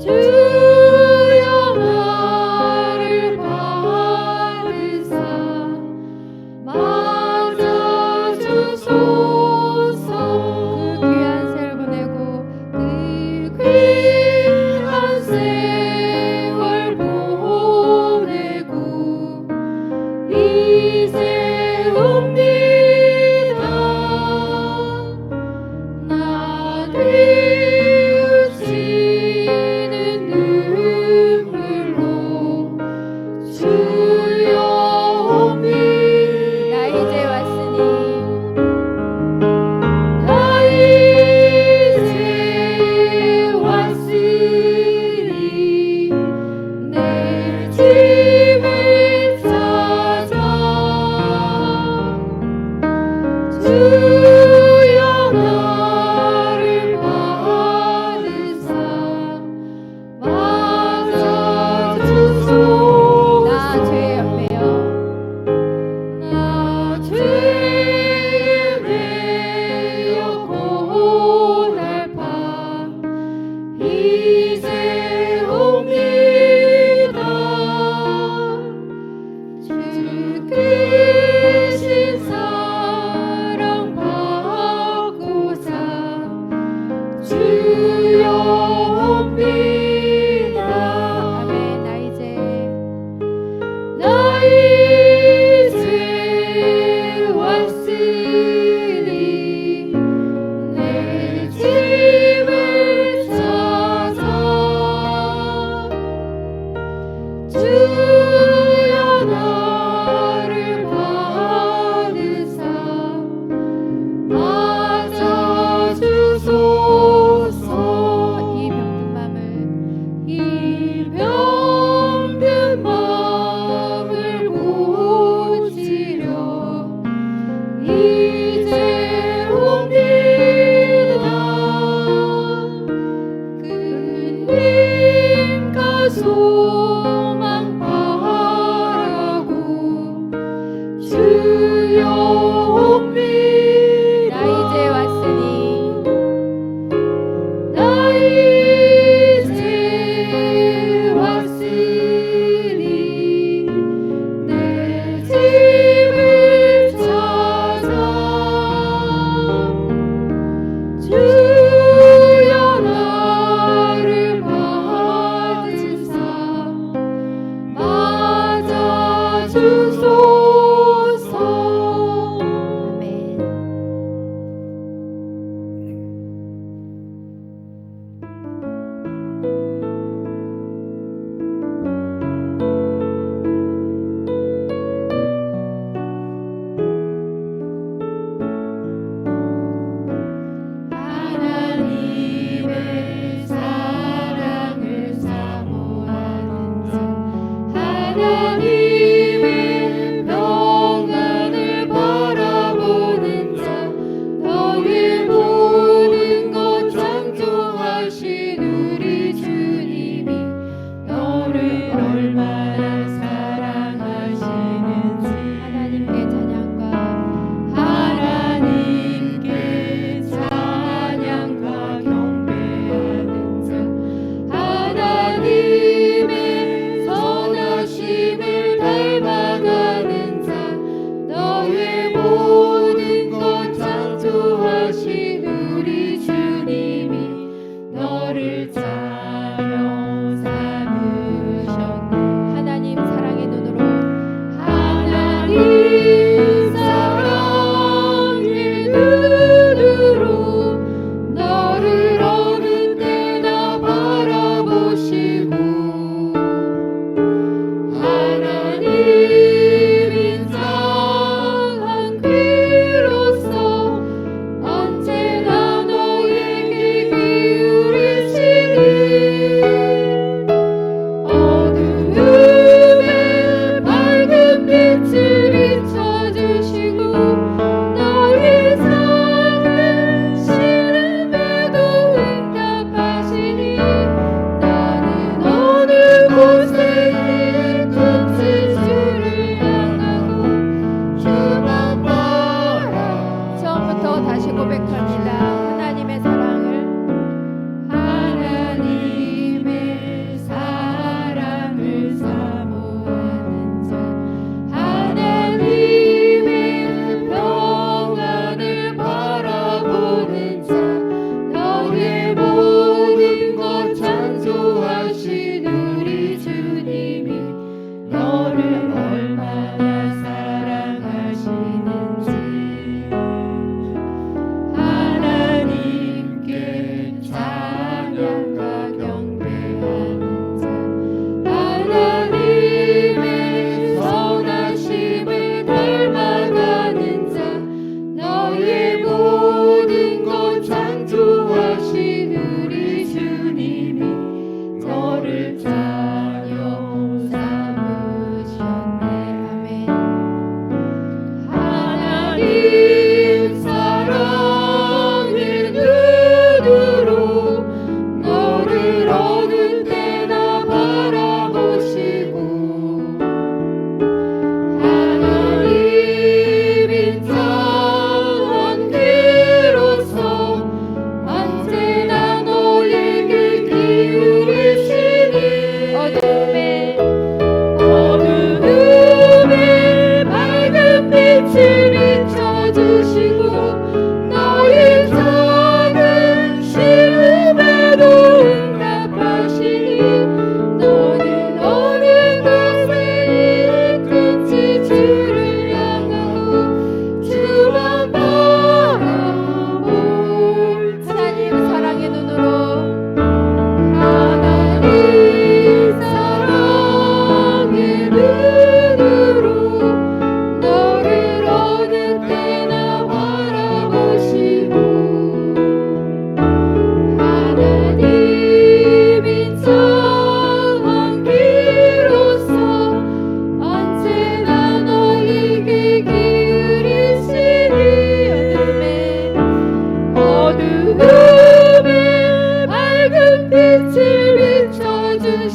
주여 나를 받으사 맞아주소서. 그 귀한 세월 보내고 그 귀한 세월 보내고 이제 옵니다. 나 뉘우치는 눈물로 주여 옵니다. 나 이제 왔으니 나 이제 왔으니 내 집을 찾아 주여 나를 받으사 맞아주소서. 나 죄에 매여 나 죄에 매여 고달파 이제 옵니다. 주 크신 사랑 받고자 주여 옵니다. 아멘. 나 이제 왔으니 내 집을 찾아 주여 나를 받으사 맞아주소서. 이 병든 마음을 고치려 이제 옵니다. 그 힘과 소망 바라고 주여 옵니다. 나 이제 왔으니 나 이제 왔으니 내 집을 찾아 주여 나를 받으사 맞아주소서. 아멘. 하나님의 사랑을 사모하는 자 하나님의 평안을 바라보는 자 너의 모든 것 창조하신 우리 주님이 너를 얼마나 사랑하시는지 하나님께 찬양과 경배하는 자 하나님의 선하심을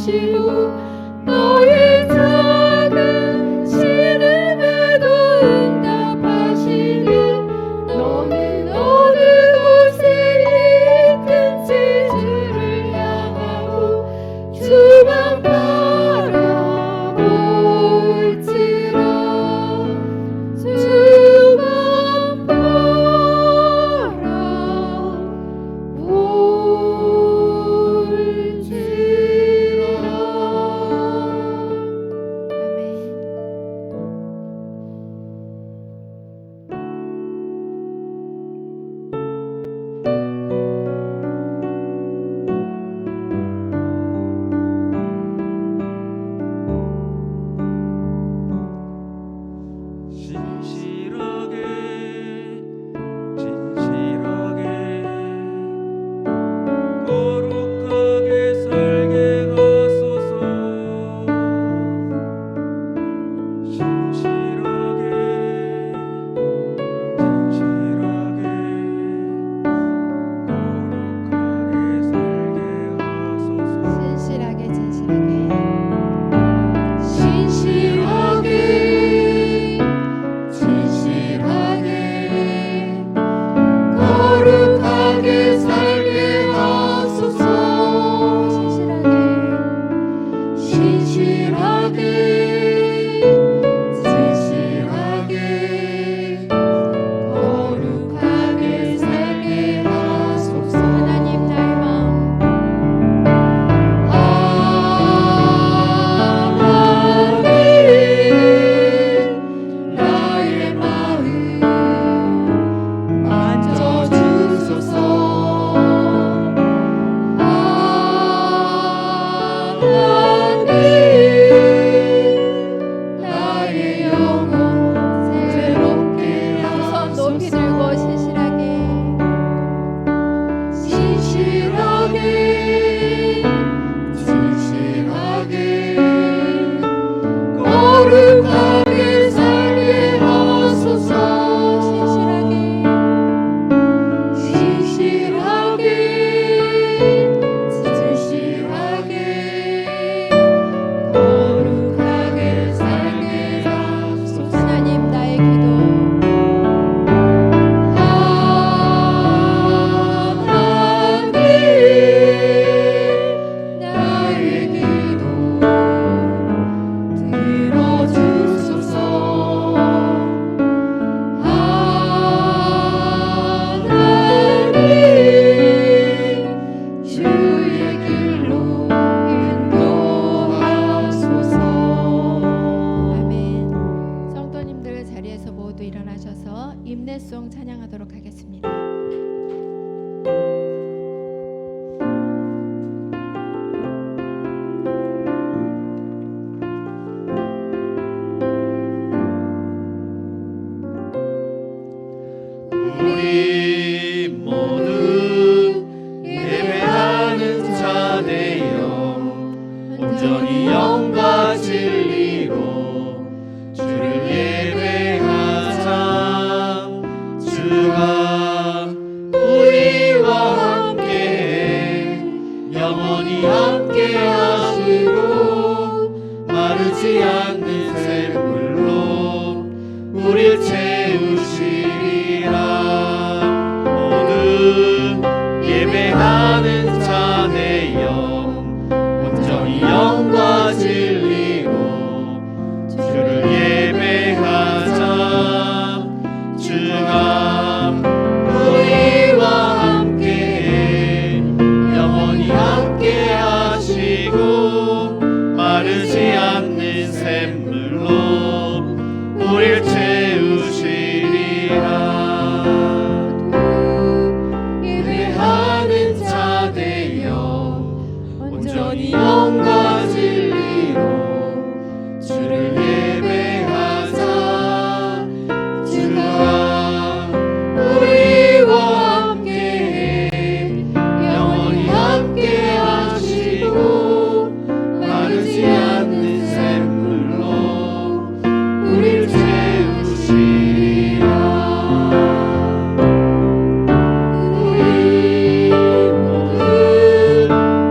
너의 작은 신음에도 응답하시는 너는 어느 곳에 있든지 주를 향하고 주만 바라볼지라 주만 임내송 찬양하도록 하겠습니다. 우리 모두 예배하는 자 되어 온전히 영과 진리로 주를 예배하자. 주가 우리와 함께 영원히 함께 하시고 마르지 않는 샘물로 우릴 채우시리라. 모두 예배하는 자 되어 온전히 영과 진리로 주를 예배하자. 주가 우리와 함께 영원히 함께 하시고 마르지 않는 샘물로 우릴 채우시리라. 예배하는 자 되어 온전히 영과 진리로 주를 예배하자. 주가 우리와 함께 영원히 함께 하시고 마르지 않는 샘물로 우릴 채우시리라. 우리 모두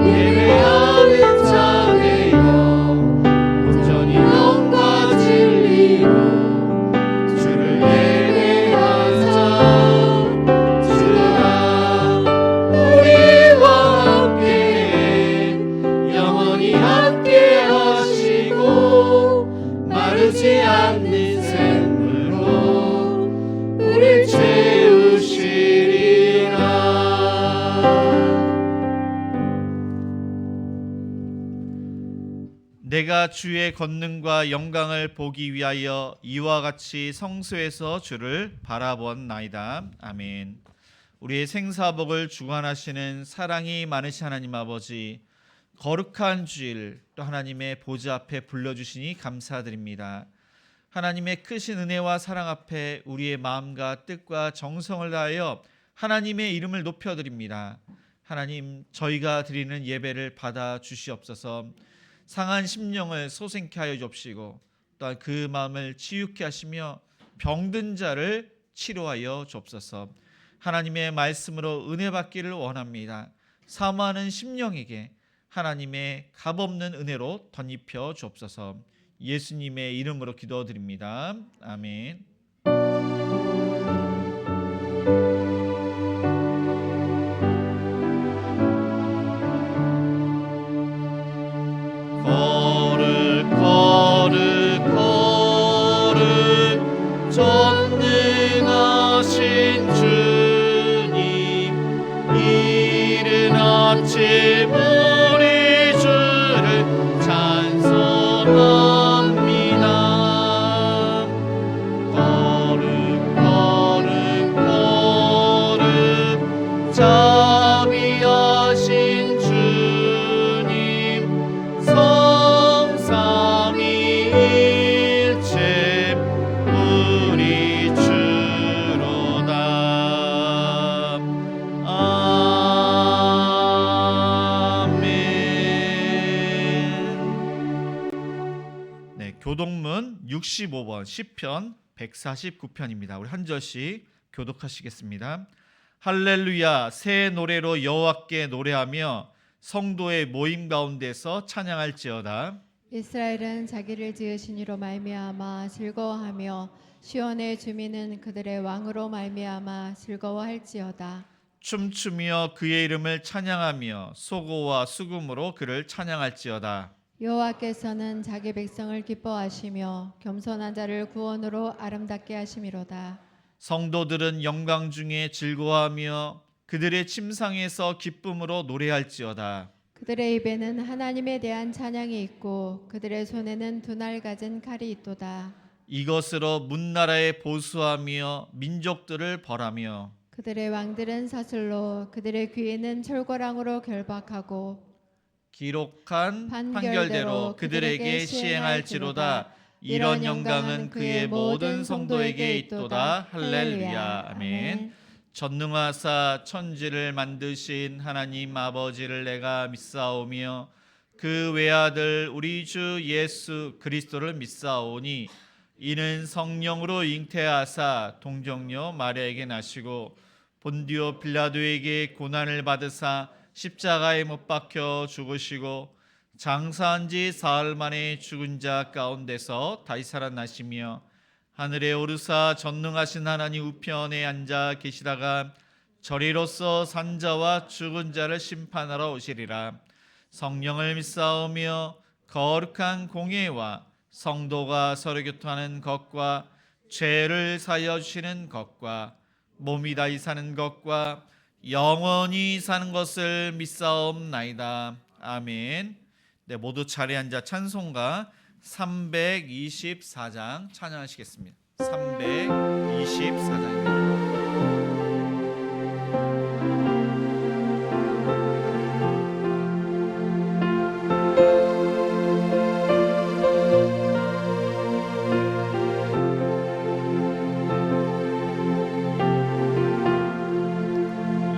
예배하는 자 내가 주의 권능과 영광을 보기 위하여 이와 같이 성소에서 주를 바라본나이다. 아멘. 우리의 생사복을 주관하시는 사랑이 많으신 하나님 아버지, 거룩한 주일 또 하나님의 보좌 앞에 불러주시니 감사드립니다. 하나님의 크신 은혜와 사랑 앞에 우리의 마음과 뜻과 정성을 다하여 하나님의 이름을 높여드립니다. 하나님, 저희가 드리는 예배를 받아 주시옵소서. 상한 심령을 소생케 하여 주옵시고 또한 그 마음을 치유케 하시며 병든 자를 치료하여 주옵소서. 하나님의 말씀으로 은혜 받기를 원합니다. 사모하는 심령에게 하나님의 값없는 은혜로 덧입혀 주옵소서. 예수님의 이름으로 기도드립니다. 아멘. 거룩 거룩 거룩 전능하신 주님, 이른 아침 우리 주를 찬송합니다. 거룩 거룩 거룩 자비하신 주님, 성삼위일체 우리 주로다. 아멘. 네, 교독문 65번 시편 149편입니다. 우리 한 절씩 교독하시겠습니다. 할렐루야, 새 노래로 여호와께 노래하며 성도의 모임 가운데서 찬양할지어다. 이스라엘은 자기를 지으신 이로 말미암아 즐거워하며 시온의 주민은 그들의 왕으로 말미암아 즐거워할지어다. 춤추며 그의 이름을 찬양하며 소고와 수금으로 그를 찬양할지어다. 여호와께서는 자기 백성을 기뻐하시며 겸손한 자를 구원으로 아름답게 하심이로다. 성도들은 영광 중에 즐거워하며 그들의 침상에서 기쁨으로 노래할지어다. 그들의 입에는 하나님에 대한 찬양이 있고 그들의 손에는 두 날 가진 칼이 있도다. 이것으로 문나라에 보수하며 민족들을 벌하며 그들의 왕들은 사슬로 그들의 귀에는 철거랑으로 결박하고 기록한 판결대로 그들에게 시행할지로다. 이런 영광은 그의 모든 성도에게 있도다. 할렐루야. 아멘. 전능하사 천지를 만드신 하나님 아버지를 내가 믿사오며 그 외아들 우리 주 예수 그리스도를 믿사오니 이는 성령으로 잉태하사 동정녀 마리아에게 나시고 본디오 빌라도에게 고난을 받으사 십자가에 못 박혀 죽으시고 장사한 지 사흘 만에 죽은 자 가운데서 다시 살아나시며 하늘에 오르사 전능하신 하나님 우편에 앉아 계시다가 저리로서 산자와 죽은 자를 심판하러 오시리라. 성령을 믿사오며 거룩한 공예와 성도가 서로 교통하는 것과 죄를 사하여 주시는 것과 몸이 다시 사는 것과 영원히 사는 것을 믿사옵나이다. 아멘. 네, 모두 자리에 앉아 찬송가 324장 찬양하시겠습니다. 324장입니다.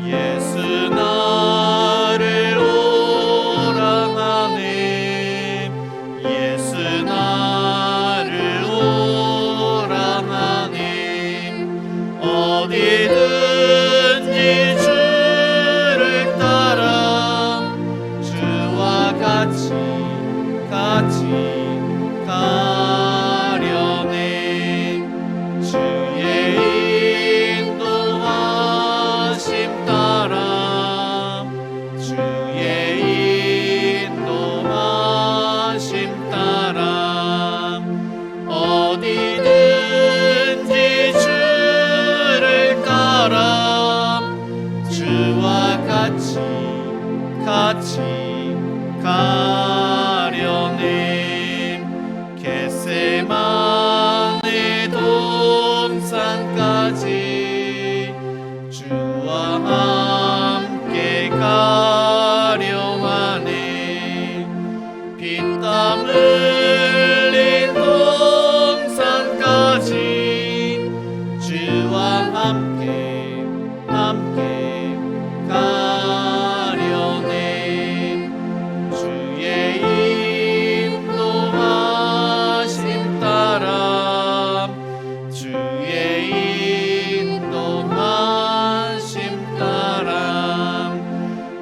예수 나를 오랑하네. 예수 나를 오랑하네. 어디든지 주를 따라 주와 같이 가려네. 주의 인도하심 따라 주의 인도하심 따라 어디든지 주를 따라 주와 같이 가려네. 피땀 흘린 동산까지 주와 함께 가려네. 주의 인도하심 따라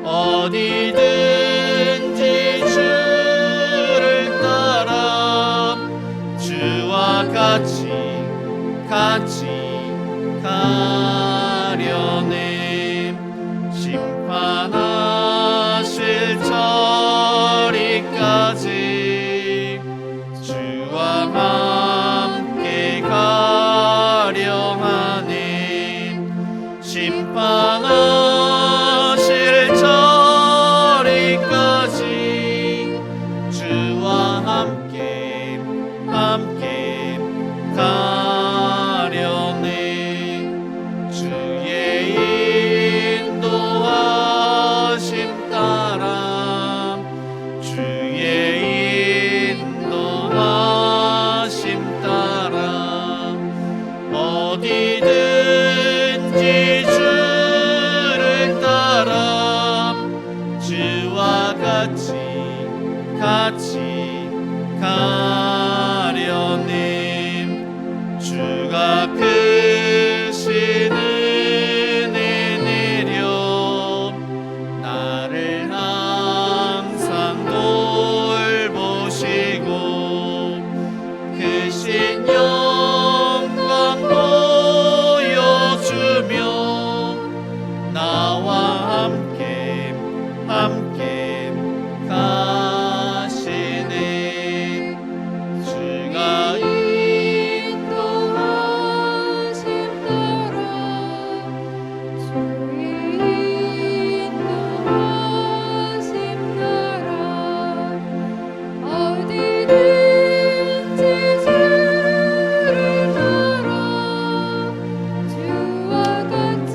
어디든지 주를 따라 주와 같이 가려네. 심판하실 저리까지 주와 함께 가려 하네. 심판하실 저리까지 주와 함께 가려네. 주의 인도하심 따라 어디든지 주를 따라 주와 같이 가려네. 주가 크신 은혜 내려 나를 항상 돌보시고 크신 영광 보여주며 나와 함께 가시네. 주가 인도하심 따라 주의 인도하심 따라 어디든지 주를 따라 주와 같이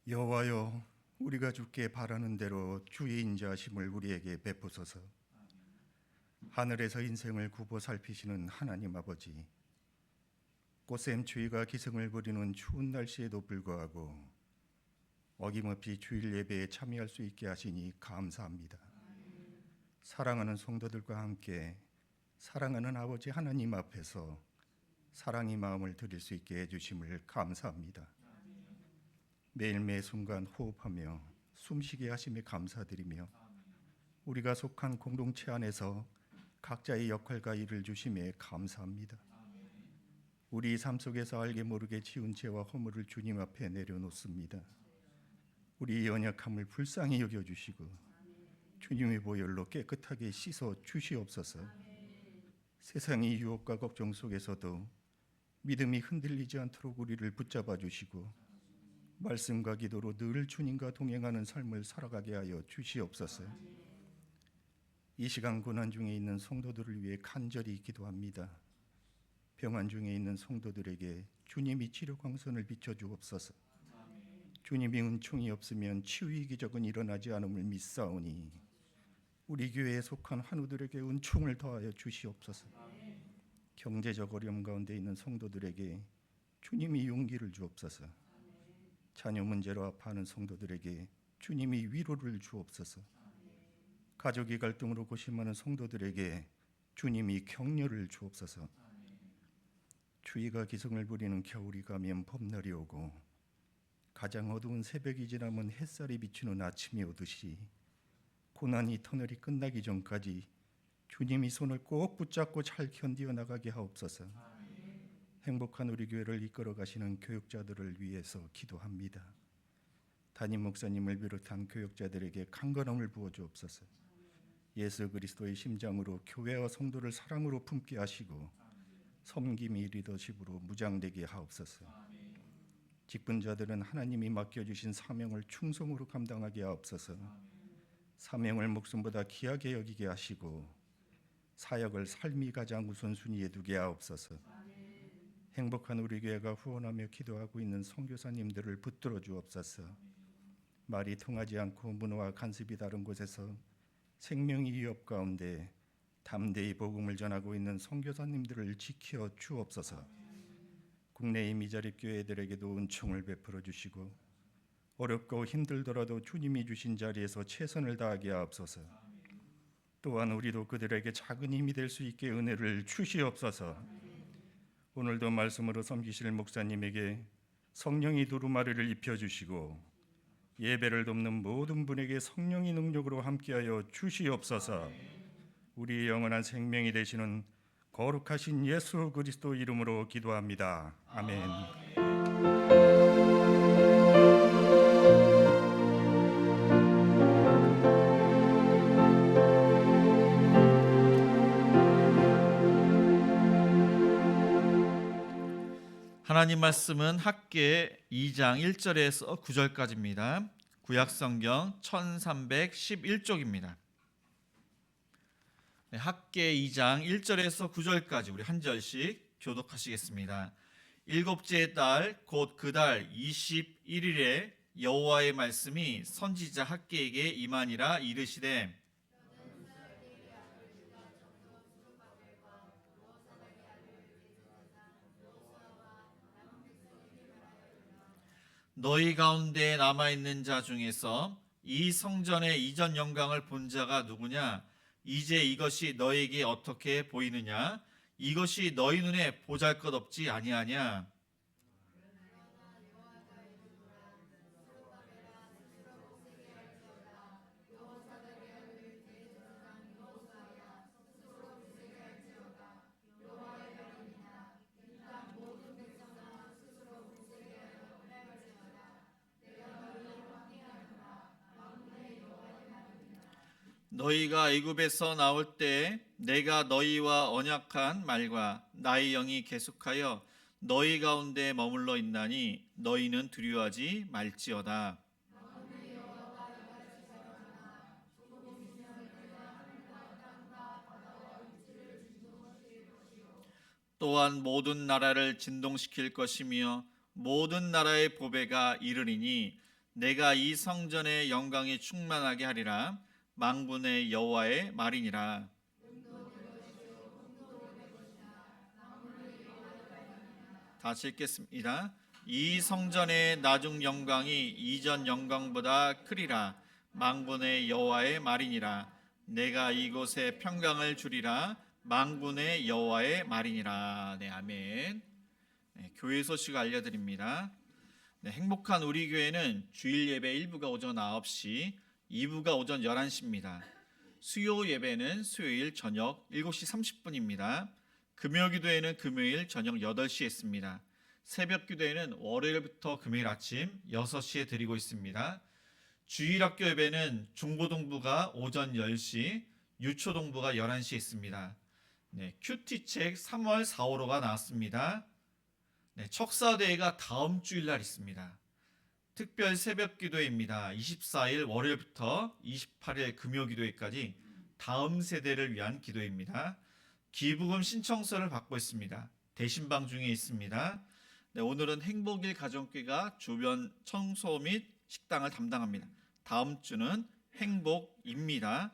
여호와여, 우리가 주께 바라는 대로 주의 인자하심을 우리에게 베푸소서. 하늘에서 인생을 굽어 살피시는 하나님 아버지, 꽃샘 추위가 기승을 부리는 추운 날씨에도 불구하고 어김없이 주일 예배에 참여할 수 있게 하시니 감사합니다. 사랑하는 성도들과 함께 사랑하는 아버지 하나님 앞에서 사랑의 마음을 드릴 수 있게 해주심을 감사합니다. 매일 매 순간 호흡하며 숨쉬게 하심에 감사드리며 우리가 속한 공동체 안에서 각자의 역할과 일을 주심에 감사합니다. 우리 삶 속에서 알게 모르게 지은 죄와 허물을 주님 앞에 내려놓습니다. 우리 연약함을 불쌍히 여겨주시고 주님의 보혈로 깨끗하게 씻어 주시옵소서. 세상의 유혹과 걱정 속에서도 믿음이 흔들리지 않도록 우리를 붙잡아 주시고 말씀과 기도로 늘 주님과 동행하는 삶을 살아가게 하여 주시옵소서. 이 시간 고난 중에 있는 성도들을 위해 간절히 기도합니다. 병환 중에 있는 성도들에게 주님이 치료 광선을 비춰주옵소서. 주님이 은총이 없으면 치유의 기적은 일어나지 않음을 믿사오니 우리 교회에 속한 환우들에게 은총을 더하여 주시옵소서. 경제적 어려움 가운데 있는 성도들에게 주님이 용기를 주옵소서. 자녀 문제로 아파하는 성도들에게 주님이 위로를 주옵소서. 가족이 갈등으로 고심하는 성도들에게 주님이 격려를 주옵소서. 추위가 기승을 부리는 겨울이 가면 봄날이 오고 가장 어두운 새벽이 지나면 햇살이 비추는 아침이 오듯이 고난이 터널이 끝나기 전까지 주님이 손을 꼭 붙잡고 잘 견디어 나가게 하옵소서. 행복한 우리 교회를 이끌어 가시는 교육자들을 위해서 기도합니다. 담임 목사님을 비롯한 교육자들에게 강건함을 부어 주옵소서. 예수 그리스도의 심장으로 교회와 성도를 사랑으로 품게 하시고 섬김이 리더십으로 무장되게 하옵소서. 직분자들은 하나님이 맡겨주신 사명을 충성으로 감당하게 하옵소서. 사명을 목숨보다 귀하게 여기게 하시고 사역을 삶이 가장 우선순위에 두게 하옵소서. 행복한 우리 교회가 후원하며 기도하고 있는 선교사님들을 붙들어 주옵소서. 말이 통하지 않고 문화와 간섭이 다른 곳에서 생명이 위협 가운데 담대히 복음을 전하고 있는 선교사님들을 지켜 주옵소서. 국내의 미자립 교회들에게도 은총을 베풀어 주시고 어렵고 힘들더라도 주님이 주신 자리에서 최선을 다하게 하옵소서. 또한 우리도 그들에게 작은 힘이 될 수 있게 은혜를 주시옵소서. 오늘도 말씀으로 섬기실 목사님에게 성령이 두루마리를 입혀주시고 예배를 돕는 모든 분에게 성령의 능력으로 함께하여 주시옵소서. 우리의 영원한 생명이 되시는 거룩하신 예수 그리스도 이름으로 기도합니다. 아멘. 하나님 말씀은 학계 2장 1절에서 9절까지입니다. 구약성경 1311쪽입니다. 학계 2장 1절에서 9절까지 우리 한 절씩 교독하시겠습니다. 일곱째 달 곧 그 달 21일에 여호와의 말씀이 선지자 학계에게 임하니라. 이르시되 너희 가운데 남아있는 자 중에서 이 성전의 이전 영광을 본 자가 누구냐? 이제 이것이 너희에게 어떻게 보이느냐? 이것이 너희 눈에 보잘것없지 아니하냐? 너희가 애굽에서 나올 때 내가 너희와 언약한 말과 나의 영이 계속하여 너희 가운데 머물러 있나니 너희는 두려워하지 말지어다. 또한 모든 나라를 진동시킬 것이며 모든 나라의 보배가 이르리니 내가 이 성전의 영광이 충만하게 하리라. 만군의 여호와의 말이니라. 다시 읽겠습니다. 이 성전의 나중 영광이 이전 영광보다 크리라. 만군의 여호와의 말이니라. 내가 이곳에 평강을 주리라. 만군의 여호와의 말이니라. 네, 아멘. 네, 교회 소식 알려드립니다. 네, 행복한 우리 교회는 주일 예배 1부가 오전 9시, 2부가 오전 11시입니다. 수요 예배는 수요일 저녁 7시 30분입니다. 금요 기도회는 금요일 저녁 8시에 있습니다. 새벽 기도회는 월요일부터 금요일 아침 6시에 드리고 있습니다. 주일 학교 예배는 중고동부가 오전 10시, 유초동부가 11시에 있습니다. 네, 큐티책 3월 4, 5호가 나왔습니다. 네, 척사대회가 다음 주일날 있습니다. 특별 새벽 기도회입니다. 24일 월요일부터 28일 금요 기도회까지 다음 세대를 위한 기도회입니다. 기부금 신청서를 받고 있습니다. 대신방 중에 있습니다. 네, 오늘은 행복일 가정교회가 주변 청소 및 식당을 담당합니다. 다음 주는 행복입니다.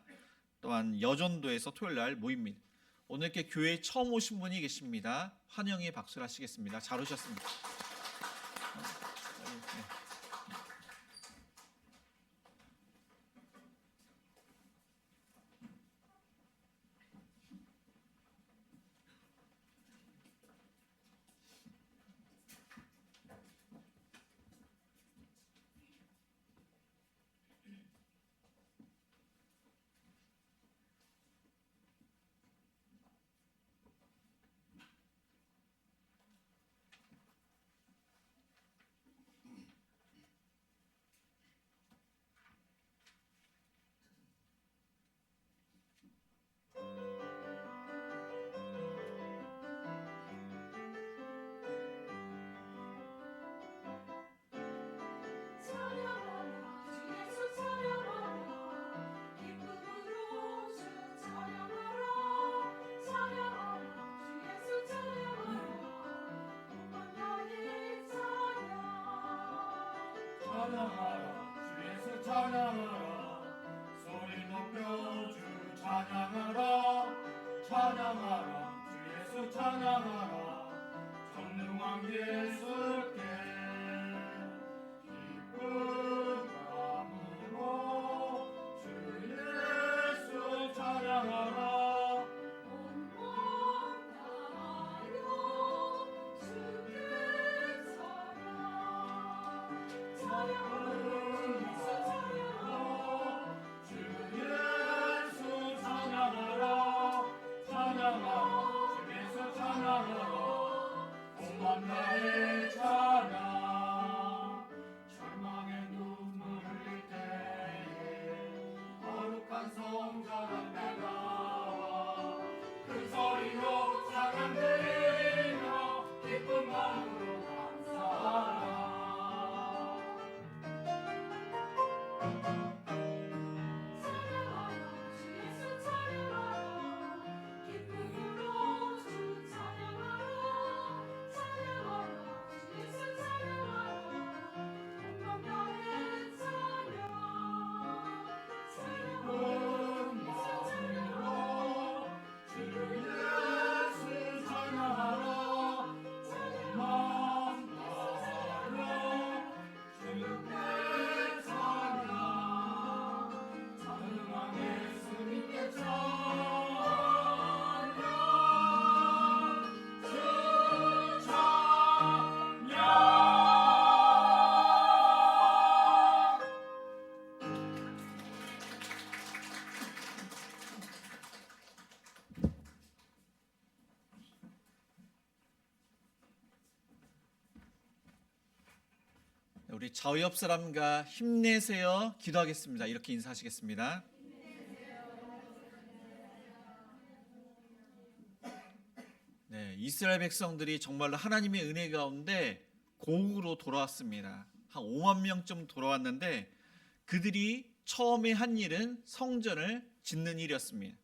또한 여전도에서 토요일날 모입니다. 오늘 이렇게 교회에 처음 오신 분이 계십니다. 환영의 박수를 하시겠습니다. 잘 오셨습니다. 찬양하라 주 예수 찬양하라 소리 높여 주 찬양하라 찬양하라 주 예수 찬양하라 전능왕 예수께 기쁜 마음으로 주 예수 찬양하라 나의 찬양 절망의 눈물 흘릴 때에 거룩한 성전 내가 큰 소리로 찬양 드리며 기쁜 마음으로 감사하라 찬양하라 주 예수 찬양하라 기쁨으로 주 찬양하라 찬양하라 주 예수 찬양하라 온몸 나의 찬양 기쁜 마음으로 주 예수 찬양하라 온몸 나의 주께 찬양 찬양한 예수님께 찬양 주 찬양 우리 좌우옆 사람과 힘내세요 기도하겠습니다. 이렇게 인사하시겠습니다. 네, 이스라엘 백성들이 정말로 하나님의 은혜 가운데 고국으로 돌아왔습니다. 한 5만 명쯤 돌아왔는데 그들이 처음에 한 일은 성전을 짓는 일이었습니다.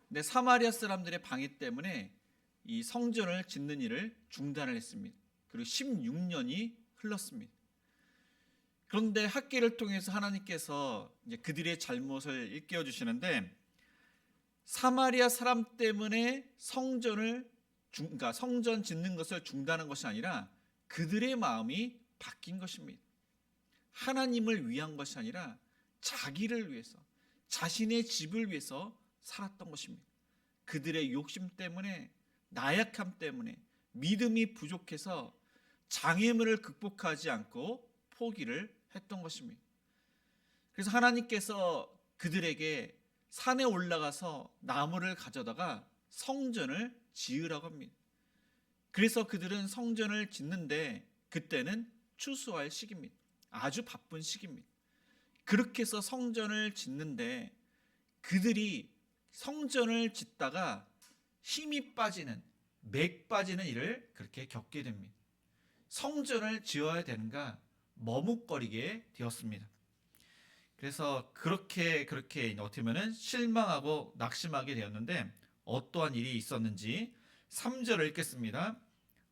근데 사마리아 사람들의 방해 때문에 이 성전을 짓는 일을 중단을 했습니다. 그리고 16년이 흘렀습니다. 그런데 학계를 통해서 하나님께서 이제 그들의 잘못을 일깨워 주시는데 사마리아 사람 때문에 그러니까 성전 짓는 것을 중단한 것이 아니라 그들의 마음이 바뀐 것입니다. 하나님을 위한 것이 아니라 자기를 위해서, 자신의 집을 위해서 살았던 것입니다. 그들의 욕심 때문에, 나약함 때문에, 믿음이 부족해서 장애물을 극복하지 않고 포기를 했던 것입니다. 그래서 하나님께서 그들에게 산에 올라가서 나무를 가져다가 성전을 지으라고 합니다. 그래서 그들은 성전을 짓는데 그때는 추수할 시기입니다. 아주 바쁜 시기입니다. 그렇게 해서 성전을 짓는데 그들이 성전을 짓다가 힘이 빠지는, 맥 빠지는 일을 그렇게 겪게 됩니다. 성전을 지어야 되는가 머뭇거리게 되었습니다. 그래서 그렇게 어떻게 보면 실망하고 낙심하게 되었는데 어떠한 일이 있었는지 3절을 읽겠습니다.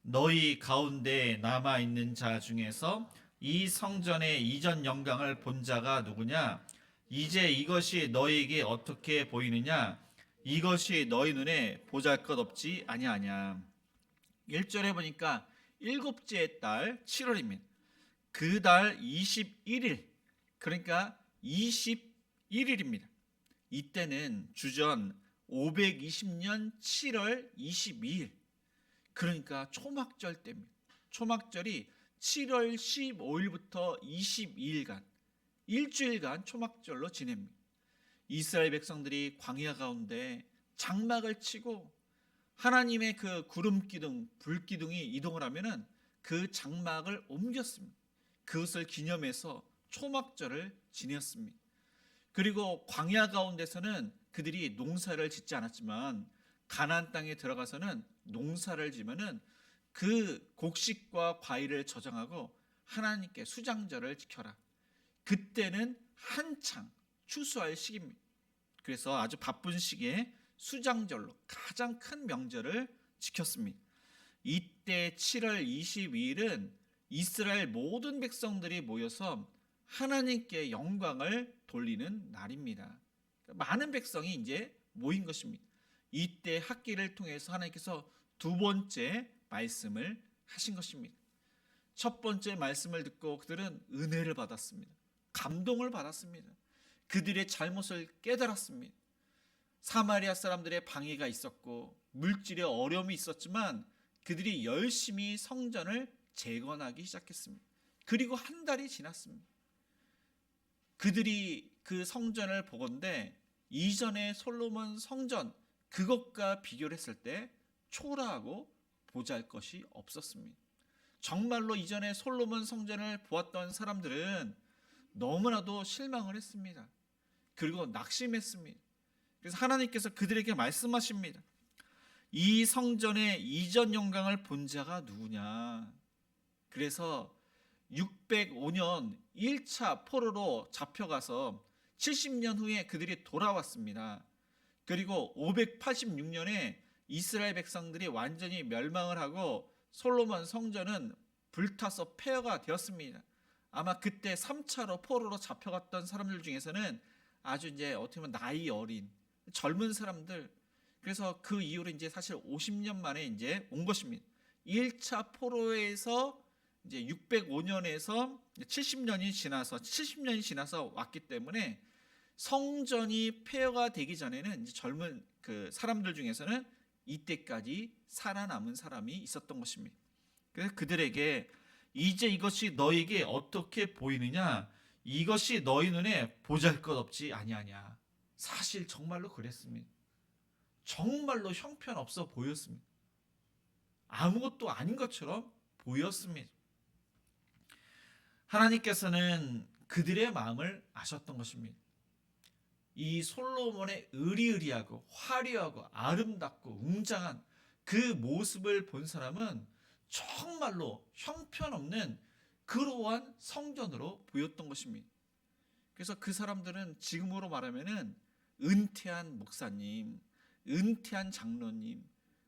너희 가운데 남아있는 자 중에서 이 성전의 이전 영광을 본 자가 누구냐? 이제 이것이 너희에게 어떻게 보이느냐? 이것이 너희 눈에 보잘것없지 아니하냐. 1절에 보니까 일곱째 달 7월입니다. 그 달 21일, 그러니까 21일입니다. 이때는 주전 520년 7월 22일, 그러니까 초막절 때입니다. 초막절이 7월 15일부터 22일간 일주일간 초막절로 지냅니다. 이스라엘 백성들이 광야 가운데 장막을 치고 하나님의 그 구름 기둥, 불 기둥이 이동을 하면은 그 장막을 옮겼습니다. 그것을 기념해서 초막절을 지냈습니다. 그리고 광야 가운데서는 그들이 농사를 짓지 않았지만 가나안 땅에 들어가서는 농사를 지면은 그 곡식과 과일을 저장하고 하나님께 수장절을 지켜라. 그때는 한창 추수할 시기입니다. 그래서 아주 바쁜 시기에 수장절로 가장 큰 명절을 지켰습니다. 이때 7월 22일은 이스라엘 모든 백성들이 모여서 하나님께 영광을 돌리는 날입니다. 많은 백성이 이제 모인 것입니다. 이때 학기를 통해서 하나님께서 두 번째 말씀을 하신 것입니다. 첫 번째 말씀을 듣고 그들은 은혜를 받았습니다. 감동을 받았습니다. 그들의 잘못을 깨달았습니다. 사마리아 사람들의 방해가 있었고 물질의 어려움이 있었지만 그들이 열심히 성전을 재건하기 시작했습니다. 그리고 한 달이 지났습니다. 그들이 그 성전을 보건대 이전의 솔로몬 성전 그것과 비교를 했을 때 초라하고 보잘것이 없었습니다. 정말로 이전에 솔로몬 성전을 보았던 사람들은 너무나도 실망을 했습니다. 그리고 낙심했습니다. 그래서 하나님께서 그들에게 말씀하십니다. 이 성전의 이전 영광을 본 자가 누구냐? 그래서 605년 1차 포로로 잡혀가서 70년 후에 그들이 돌아왔습니다. 그리고 586년에 이스라엘 백성들이 완전히 멸망을 하고 솔로몬 성전은 불타서 폐허가 되었습니다. 아마 그때 3차로 포로로 잡혀갔던 사람들 중에서는 아주 이제 어떻게 보면 나이 어린 젊은 사람들, 그래서 그 이후로 이제 사실 50년 만에 이제 온 것입니다. 1차 포로에서 이제 605년에서 70년이 지나서 왔기 때문에 성전이 폐허가 되기 전에는 이제 젊은 그 사람들 중에서는 이때까지 살아남은 사람이 있었던 것입니다. 그래서 그들에게 이제 이것이 너에게 어떻게 보이느냐? 이것이 너희 눈에 보잘것없지 아니하냐? 사실 정말로 그랬습니다. 정말로 형편없어 보였습니다. 아무것도 아닌 것처럼 보였습니다. 하나님께서는 그들의 마음을 아셨던 것입니다. 이 솔로몬의 의리의리하고 화려하고 아름답고 웅장한 그 모습을 본 사람은 정말로 형편없는 그러한 성전으로 보였던 것입니다. 그래서 그 사람들은 지금으로 말하면은 은퇴한 목사님, 은퇴한 장로님,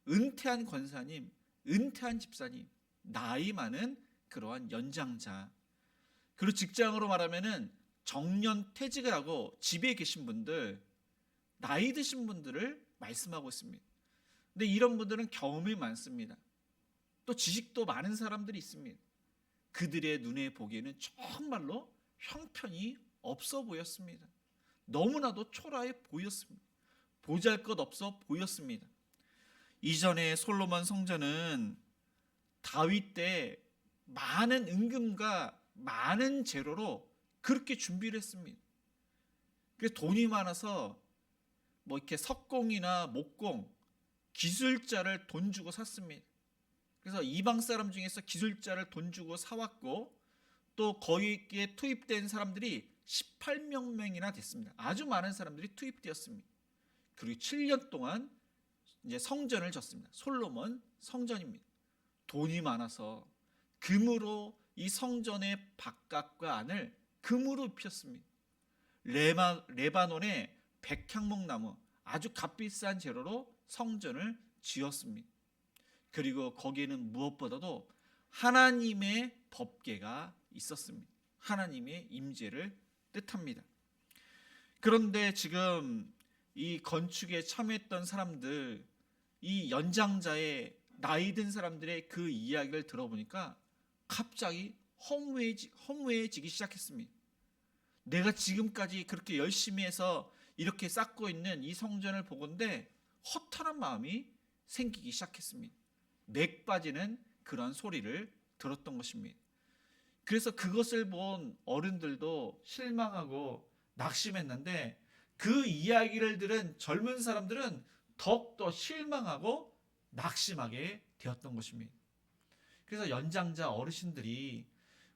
은퇴한 권사님, 은퇴한 집사님, 나이 많은 그러한 연장자, 그리고 직장으로 말하면은 정년 퇴직을 하고 집에 계신 분들, 나이 드신 분들을 말씀하고 있습니다. 근데 이런 분들은 경험이 많습니다. 또 지식도 많은 사람들이 있습니다. 그들의 눈에 보기에는 정말로 형편이 없어 보였습니다. 너무나도 초라해 보였습니다. 보잘것없어 보였습니다. 이전에 솔로몬 성전은 다윗 때 많은 은금과 많은 재료로 그렇게 준비를 했습니다. 그래서 돈이 많아서 뭐 이렇게 석공이나 목공, 기술자를 돈 주고 샀습니다. 그래서 이방 사람 중에서 기술자를 돈 주고 사왔고 또 거기에 투입된 사람들이 18명이나 됐습니다. 아주 많은 사람들이 투입되었습니다. 그리고 7년 동안 이제 성전을 졌습니다. 솔로몬 성전입니다. 돈이 많아서 금으로 이 성전의 바깥과 안을 금으로 입혔습니다. 레바논의 백향목나무 아주 값비싼 재료로 성전을 지었습니다. 그리고 거기에는 무엇보다도 하나님의 법궤가 있었습니다. 하나님의 임재를 뜻합니다. 그런데 지금 이 건축에 참여했던 사람들, 이 연장자의 나이 든 사람들의 그 이야기를 들어보니까 갑자기 허무해지기 시작했습니다. 내가 지금까지 그렇게 열심히 해서 이렇게 쌓고 있는 이 성전을 보건대 허탈한 마음이 생기기 시작했습니다. 맥 빠지는 그런 소리를 들었던 것입니다. 그래서 그것을 본 어른들도 실망하고 낙심했는데 그 이야기를 들은 젊은 사람들은 더욱더 실망하고 낙심하게 되었던 것입니다. 그래서 연장자 어르신들이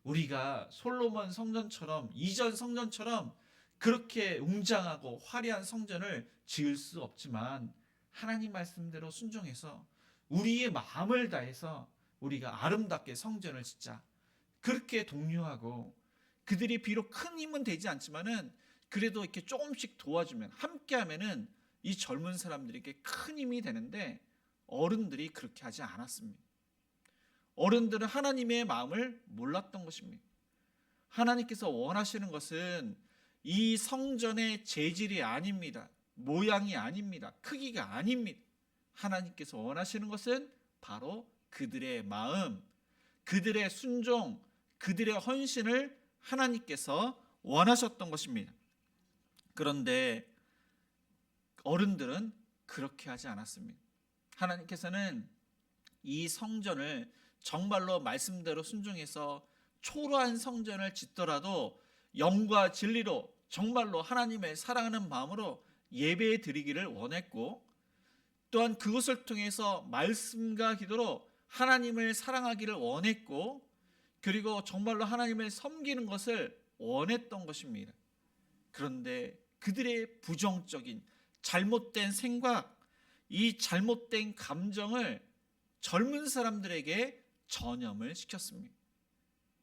우리가 솔로몬 성전처럼 이전 성전처럼 그렇게 웅장하고 화려한 성전을 지을 수 없지만 하나님 말씀대로 순종해서 우리의 마음을 다해서 우리가 아름답게 성전을 짓자, 그렇게 독려하고 그들이 비록 큰 힘은 되지 않지만은 그래도 이렇게 조금씩 도와주면 함께하면은 이 젊은 사람들에게 큰 힘이 되는데 어른들이 그렇게 하지 않았습니다. 어른들은 하나님의 마음을 몰랐던 것입니다. 하나님께서 원하시는 것은 이 성전의 재질이 아닙니다. 모양이 아닙니다. 크기가 아닙니다. 하나님께서 원하시는 것은 바로 그들의 마음, 그들의 순종, 그들의 헌신을 하나님께서 원하셨던 것입니다. 그런데 어른들은 그렇게 하지 않았습니다. 하나님께서는 이 성전을 정말로 말씀대로 순종해서 초라한 성전을 짓더라도 영과 진리로 정말로 하나님을 사랑하는 마음으로 예배 드리기를 원했고, 또한 그것을 통해서 말씀과 기도로 하나님을 사랑하기를 원했고, 그리고 정말로 하나님을 섬기는 것을 원했던 것입니다. 그런데 그들의 부정적인 잘못된 생각, 이 잘못된 감정을 젊은 사람들에게 전염을 시켰습니다.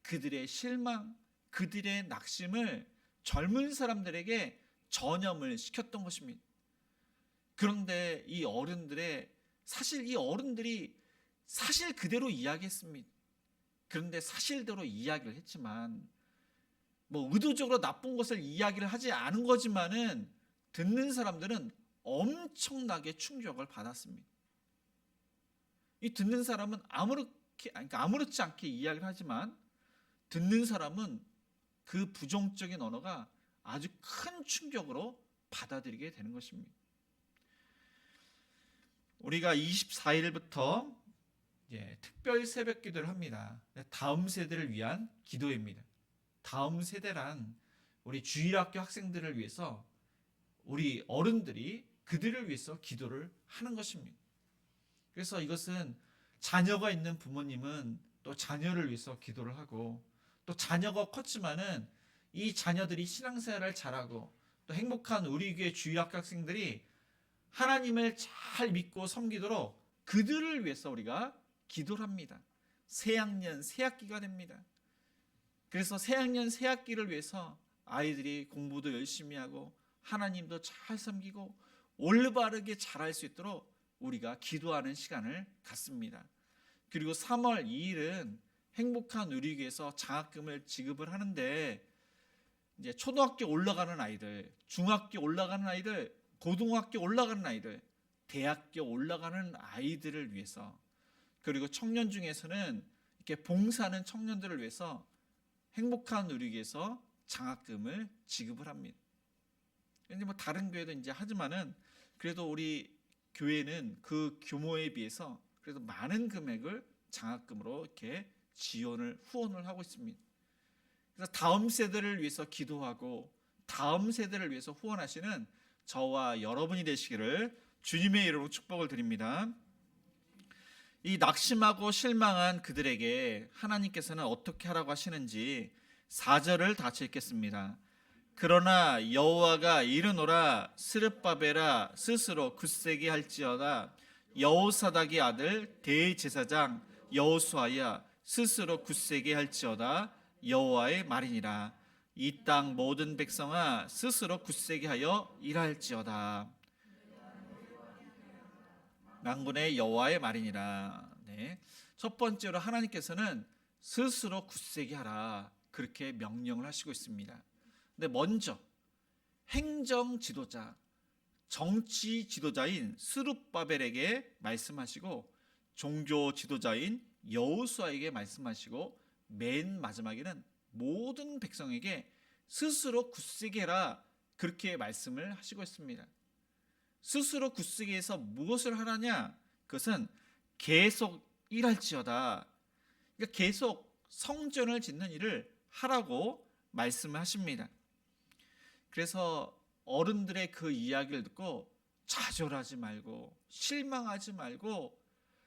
그들의 실망, 그들의 낙심을 젊은 사람들에게 전염을 시켰던 것입니다. 그런데 이 어른들이 사실 그대로 이야기했습니다. 그런데 사실대로 이야기를 했지만 의도적으로 나쁜 것을 이야기를 하지 않은 거지만은 듣는 사람들은 엄청나게 충격을 받았습니다. 이 듣는 사람은 아무렇지 않게 이야기를 하지만 듣는 사람은 그 부정적인 언어가 아주 큰 충격으로 받아들이게 되는 것입니다. 우리가 24일부터 특별 새벽 기도를 합니다. 다음 세대를 위한 기도입니다. 다음 세대란 우리 주일학교 학생들을 위해서 우리 어른들이 그들을 위해서 기도를 하는 것입니다. 그래서 이것은 자녀가 있는 부모님은 또 자녀를 위해서 기도를 하고, 또 자녀가 컸지만은 이 자녀들이 신앙생활을 잘하고 또 행복한 우리 교회 주일학교 학생들이 하나님을 잘 믿고 섬기도록 그들을 위해서 우리가 기도를 합니다. 새학년 새학기가 됩니다. 그래서 새학년 새학기를 위해서 아이들이 공부도 열심히 하고 하나님도 잘 섬기고 올바르게 잘할 수 있도록 우리가 기도하는 시간을 갖습니다. 그리고 3월 2일은 행복한 우리 교회에서 장학금을 지급을 하는데, 이제 초등학교 올라가는 아이들, 중학교 올라가는 아이들, 고등학교 올라가는 아이들, 대학교 올라가는 아이들을 위해서, 그리고 청년 중에서는 이렇게 봉사하는 청년들을 위해서 행복한 우리 교회에서 장학금을 지급을 합니다. 근데 다른 교회도 이제 하지만은 그래도 우리 교회는 그 규모에 비해서 그래도 많은 금액을 장학금으로 이렇게 후원을 하고 있습니다. 그래서 다음 세대를 위해서 기도하고 다음 세대를 위해서 후원하시는 저와 여러분이 되시기를 주님의 이름으로 축복을 드립니다. 이 낙심하고 실망한 그들에게 하나님께서는 어떻게 하라고 하시는지 4절을 같이 읽겠습니다. 그러나 여호와가 이르노라, 스룹바벨아 스스로 굳세게 할지어다. 여호사닥의 아들 대제사장 여호수아야 스스로 굳세게 할지어다. 여호와의 말이니라. 이 땅 모든 백성아 스스로 굳세게 하여 일할지어다. 만군의 여호와의 말이니라. 첫 번째로 하나님께서는 스스로 굳세게 하라, 그렇게 명령을 하시고 있습니다. 근데 먼저 행정 지도자, 정치 지도자인 스룹바벨에게 말씀하시고, 종교 지도자인 여호수아에게 말씀하시고, 맨 마지막에는 모든 백성에게 스스로 굳세게 해라, 그렇게 말씀을 하시고 있습니다. 스스로 굳세게 해서 무엇을 하라냐? 그것은 계속 일할지어다. 그러니까 계속 성전을 짓는 일을 하라고 말씀을 하십니다. 그래서 어른들의 그 이야기를 듣고 좌절하지 말고 실망하지 말고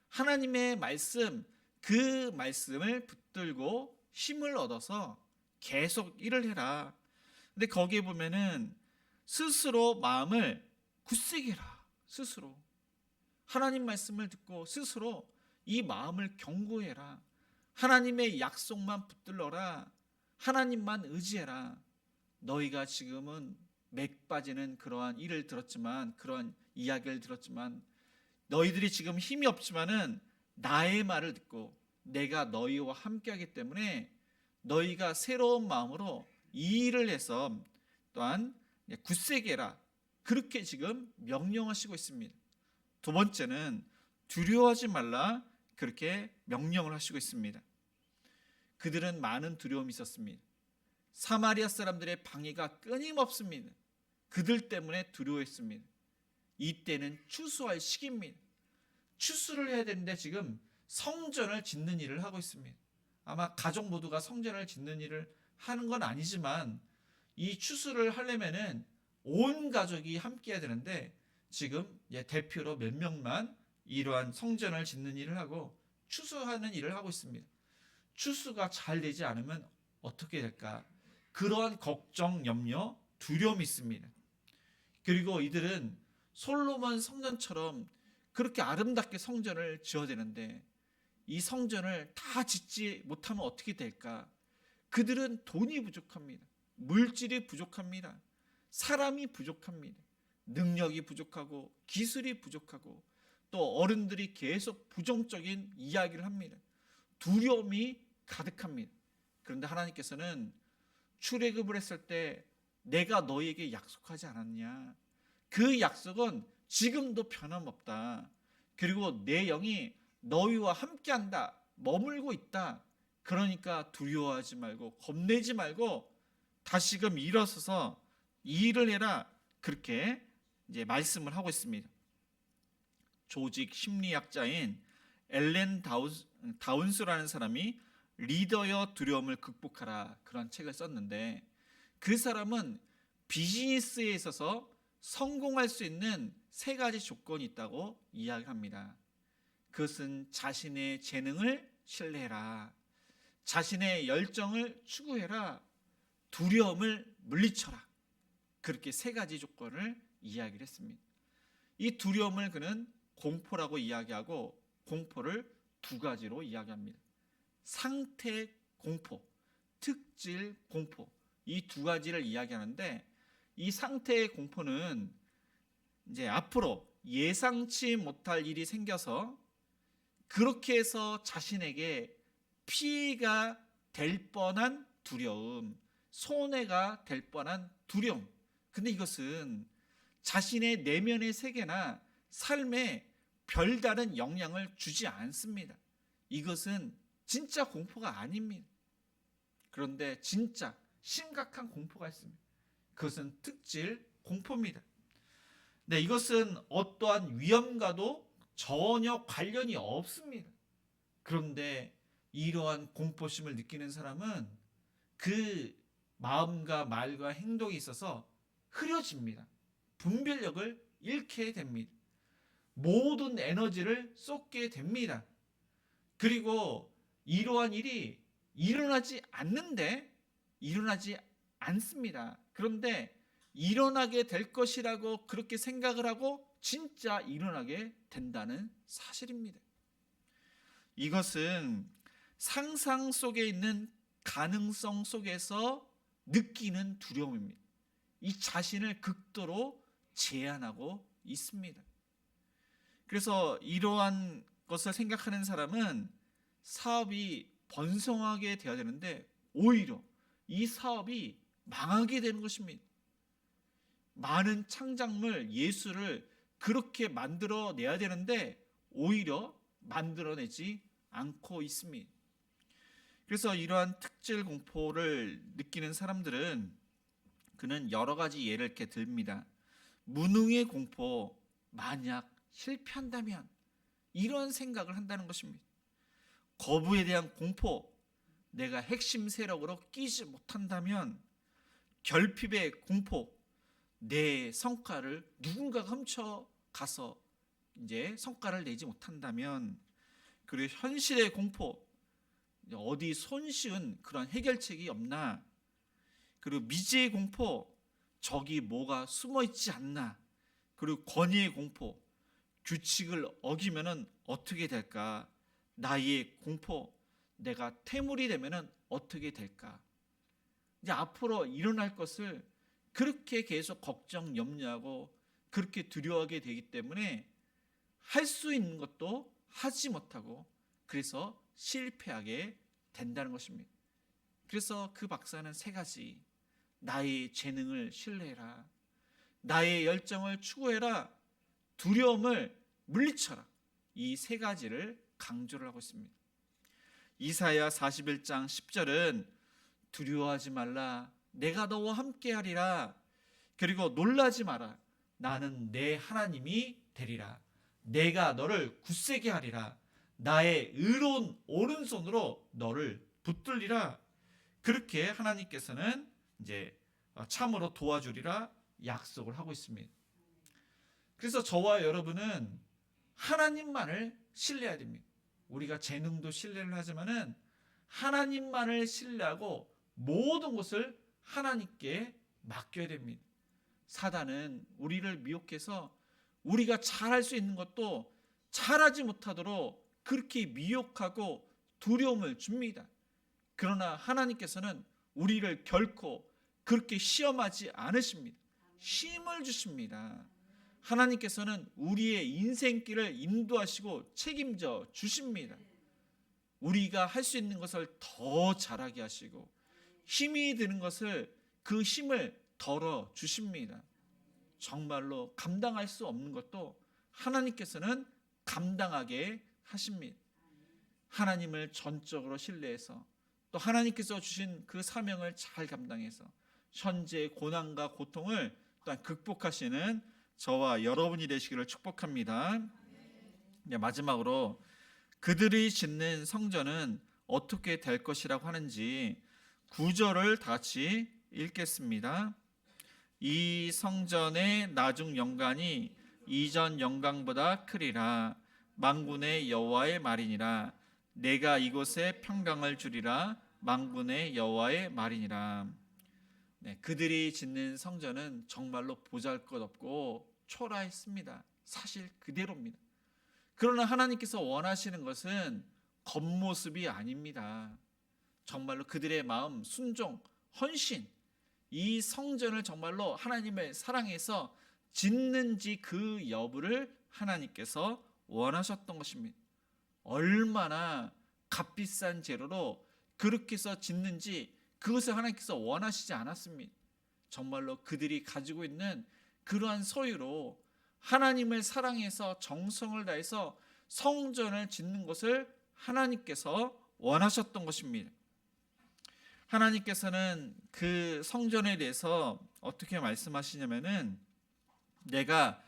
하나님의 말씀, 그 말씀을 붙들고 힘을 얻어서 계속 일을 해라. 근데 거기에 보면은 스스로 마음을 굳세게 해라. 스스로 하나님 말씀을 듣고 스스로 이 마음을 견고해라. 하나님의 약속만 붙들러라. 하나님만 의지해라. 너희가 지금은 맥 빠지는 그러한 일을 들었지만, 그러한 이야기를 들었지만, 너희들이 지금 힘이 없지만은 나의 말을 듣고 내가 너희와 함께하기 때문에 너희가 새로운 마음으로 이 일을 해서 또한 굳세게 해라. 그렇게 지금 명령하시고 있습니다. 두 번째는 두려워하지 말라. 그렇게 명령을 하시고 있습니다. 그들은 많은 두려움이 있었습니다. 사마리아 사람들의 방해가 끊임없습니다. 그들 때문에 두려워했습니다. 이때는 추수할 시기입니다. 추수를 해야 되는데 지금 성전을 짓는 일을 하고 있습니다. 아마 가족 모두가 성전을 짓는 일을 하는 건 아니지만 이 추수를 하려면은 온 가족이 함께 해야 되는데 지금 대표로 몇 명만 이러한 성전을 짓는 일을 하고 추수하는 일을 하고 있습니다. 추수가 잘 되지 않으면 어떻게 될까? 그러한 걱정, 염려, 두려움이 있습니다. 그리고 이들은 솔로몬 성전처럼 그렇게 아름답게 성전을 지어야 되는데 이 성전을 다 짓지 못하면 어떻게 될까? 그들은 돈이 부족합니다. 물질이 부족합니다. 사람이 부족합니다. 능력이 부족하고 기술이 부족하고 또 어른들이 계속 부정적인 이야기를 합니다. 두려움이 가득합니다. 그런데 하나님께서는 출애굽을 했을 때 내가 너희에게 약속하지 않았냐? 그 약속은 지금도 변함없다. 그리고 내 영이 너희와 함께한다. 머물고 있다. 그러니까 두려워하지 말고 겁내지 말고 다시금 일어서서 이 일을 해라. 그렇게 이제 말씀을 하고 있습니다. 조직 심리학자인 엘렌 다운스라는 사람이 리더여 두려움을 극복하라 그런 책을 썼는데 그 사람은 비즈니스에 있어서 성공할 수 있는 세 가지 조건이 있다고 이야기합니다. 그것은 자신의 재능을 신뢰해라. 자신의 열정을 추구해라. 두려움을 물리쳐라. 그렇게 세 가지 조건을 이야기를 했습니다. 이 두려움을 그는 공포라고 이야기하고 공포를 두 가지로 이야기합니다. 상태 공포, 특질 공포 이 두 가지를 이야기하는데 이 상태의 공포는 이제 앞으로 예상치 못할 일이 생겨서 그렇게 해서 자신에게 피해가 될 뻔한 두려움, 손해가 될 뻔한 두려움. 근데 이것은 자신의 내면의 세계나 삶에 별다른 영향을 주지 않습니다. 이것은 진짜 공포가 아닙니다. 그런데 진짜 심각한 공포가 있습니다. 그것은 특질 공포입니다. 네, 이것은 어떠한 위험과도 전혀 관련이 없습니다. 그런데 이러한 공포심을 느끼는 사람은 그 마음과 말과 행동에 있어서 흐려집니다. 분별력을 잃게 됩니다. 모든 에너지를 쏟게 됩니다. 그리고 이러한 일이 일어나지 않습니다. 그런데 일어나게 될 것이라고 그렇게 생각을 하고 진짜 일어나게 된다는 사실입니다. 이것은 상상 속에 있는 가능성 속에서 느끼는 두려움입니다. 이 자신을 극도로 제한하고 있습니다. 그래서 이러한 것을 생각하는 사람은 사업이 번성하게 되어야 되는데 오히려 이 사업이 망하게 되는 것입니다. 많은 창작물, 예술을 그렇게 만들어내야 되는데 오히려 만들어내지 않고 있습니다. 그래서 이러한 특질 공포를 느끼는 사람들은 그는 여러 가지 예를 이렇게 듭니다. 무능의 공포, 만약 실패한다면 이런 생각을 한다는 것입니다. 거부에 대한 공포, 내가 핵심 세력으로 끼지 못한다면, 결핍의 공포, 내 성과를 누군가가 훔쳐가서 이제 성과를 내지 못한다면, 그리고 현실의 공포, 어디 손쉬운 그런 해결책이 없나, 그리고 미지의 공포, 저기 뭐가 숨어 있지 않나, 그리고 권위의 공포, 규칙을 어기면은 어떻게 될까, 나의 공포, 내가 태물이 되면은 어떻게 될까. 이제 앞으로 일어날 것을 그렇게 계속 걱정, 염려하고 그렇게 두려워하게 되기 때문에 할 수 있는 것도 하지 못하고 그래서 실패하게 된다는 것입니다. 그래서 그 박사는 세 가지: 나의 재능을 신뢰해라, 나의 열정을 추구해라, 두려움을 물리쳐라. 이 세 가지를 강조를 하고 있습니다. 이사야 41장 10절은 두려워하지 말라, 내가 너와 함께하리라. 그리고 놀라지 마라, 나는 내 하나님이 되리라. 내가 너를 굳세게 하리라. 나의 의로운 오른손으로 너를 붙들리라. 그렇게 하나님께서는 이제 참으로 도와주리라 약속을 하고 있습니다. 그래서 저와 여러분은 하나님만을 신뢰해야 됩니다. 우리가 재능도 신뢰를 하지만은 하나님만을 신뢰하고 모든 것을 하나님께 맡겨야 됩니다. 사단은 우리를 미혹해서 우리가 잘할 수 있는 것도 잘하지 못하도록 그렇게 미혹하고 두려움을 줍니다. 그러나 하나님께서는 우리를 결코 그렇게 시험하지 않으십니다. 힘을 주십니다. 하나님께서는 우리의 인생길을 인도하시고 책임져 주십니다. 우리가 할 수 있는 것을 더 잘하게 하시고 힘이 드는 것을 그 힘을 덜어 주십니다. 정말로 감당할 수 없는 것도 하나님께서는 감당하게 하십니다. 하나님을 전적으로 신뢰해서 또 하나님께서 주신 그 사명을 잘 감당해서 현재의 고난과 고통을 또한 극복하시는 저와 여러분이 되시기를 축복합니다. 네, 마지막으로 그들이 짓는 성전은 어떻게 될 것이라고 하는지 9절을 다 같이 읽겠습니다. 이 성전의 나중 영광이 이전 영광보다 크리라. 만군의 여호와의 말이니라. 내가 이곳에 평강을 주리라. 만군의 여호와의 말이니라. 네, 그들이 짓는 성전은 정말로 보잘것없고 초라했습니다. 사실 그대로입니다. 그러나 하나님께서 원하시는 것은 겉모습이 아닙니다. 정말로 그들의 마음, 순종, 헌신, 이 성전을 정말로 하나님을 사랑해서 짓는지 그 여부를 하나님께서 원하셨던 것입니다. 얼마나 값비싼 재료로 그렇게 해서 짓는지 그것을 하나님께서 원하시지 않았습니다. 정말로 그들이 가지고 있는 그러한 소유로 하나님을 사랑해서 정성을 다해서 성전을 짓는 것을 하나님께서 원하셨던 것입니다. 하나님께서는 그 성전에 대해서 어떻게 말씀하시냐면은 내가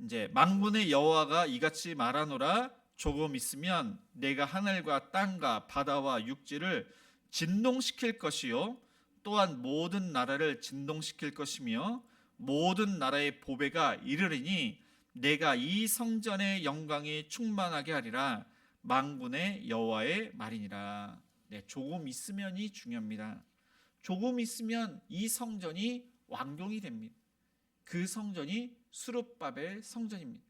이제 만군의 여호와가 이같이 말하노라. 조금 있으면 내가 하늘과 땅과 바다와 육지를 진동시킬 것이요 또한 모든 나라를 진동시킬 것이며 모든 나라의 보배가 이르리니 내가 이 성전의 영광이 충만하게 하리라. 만군의 여호와의 말이니라. 네, 조금 있으면이 중요합니다. 조금 있으면 이 성전이 완공이 됩니다. 그 성전이 수룹바벨 성전입니다.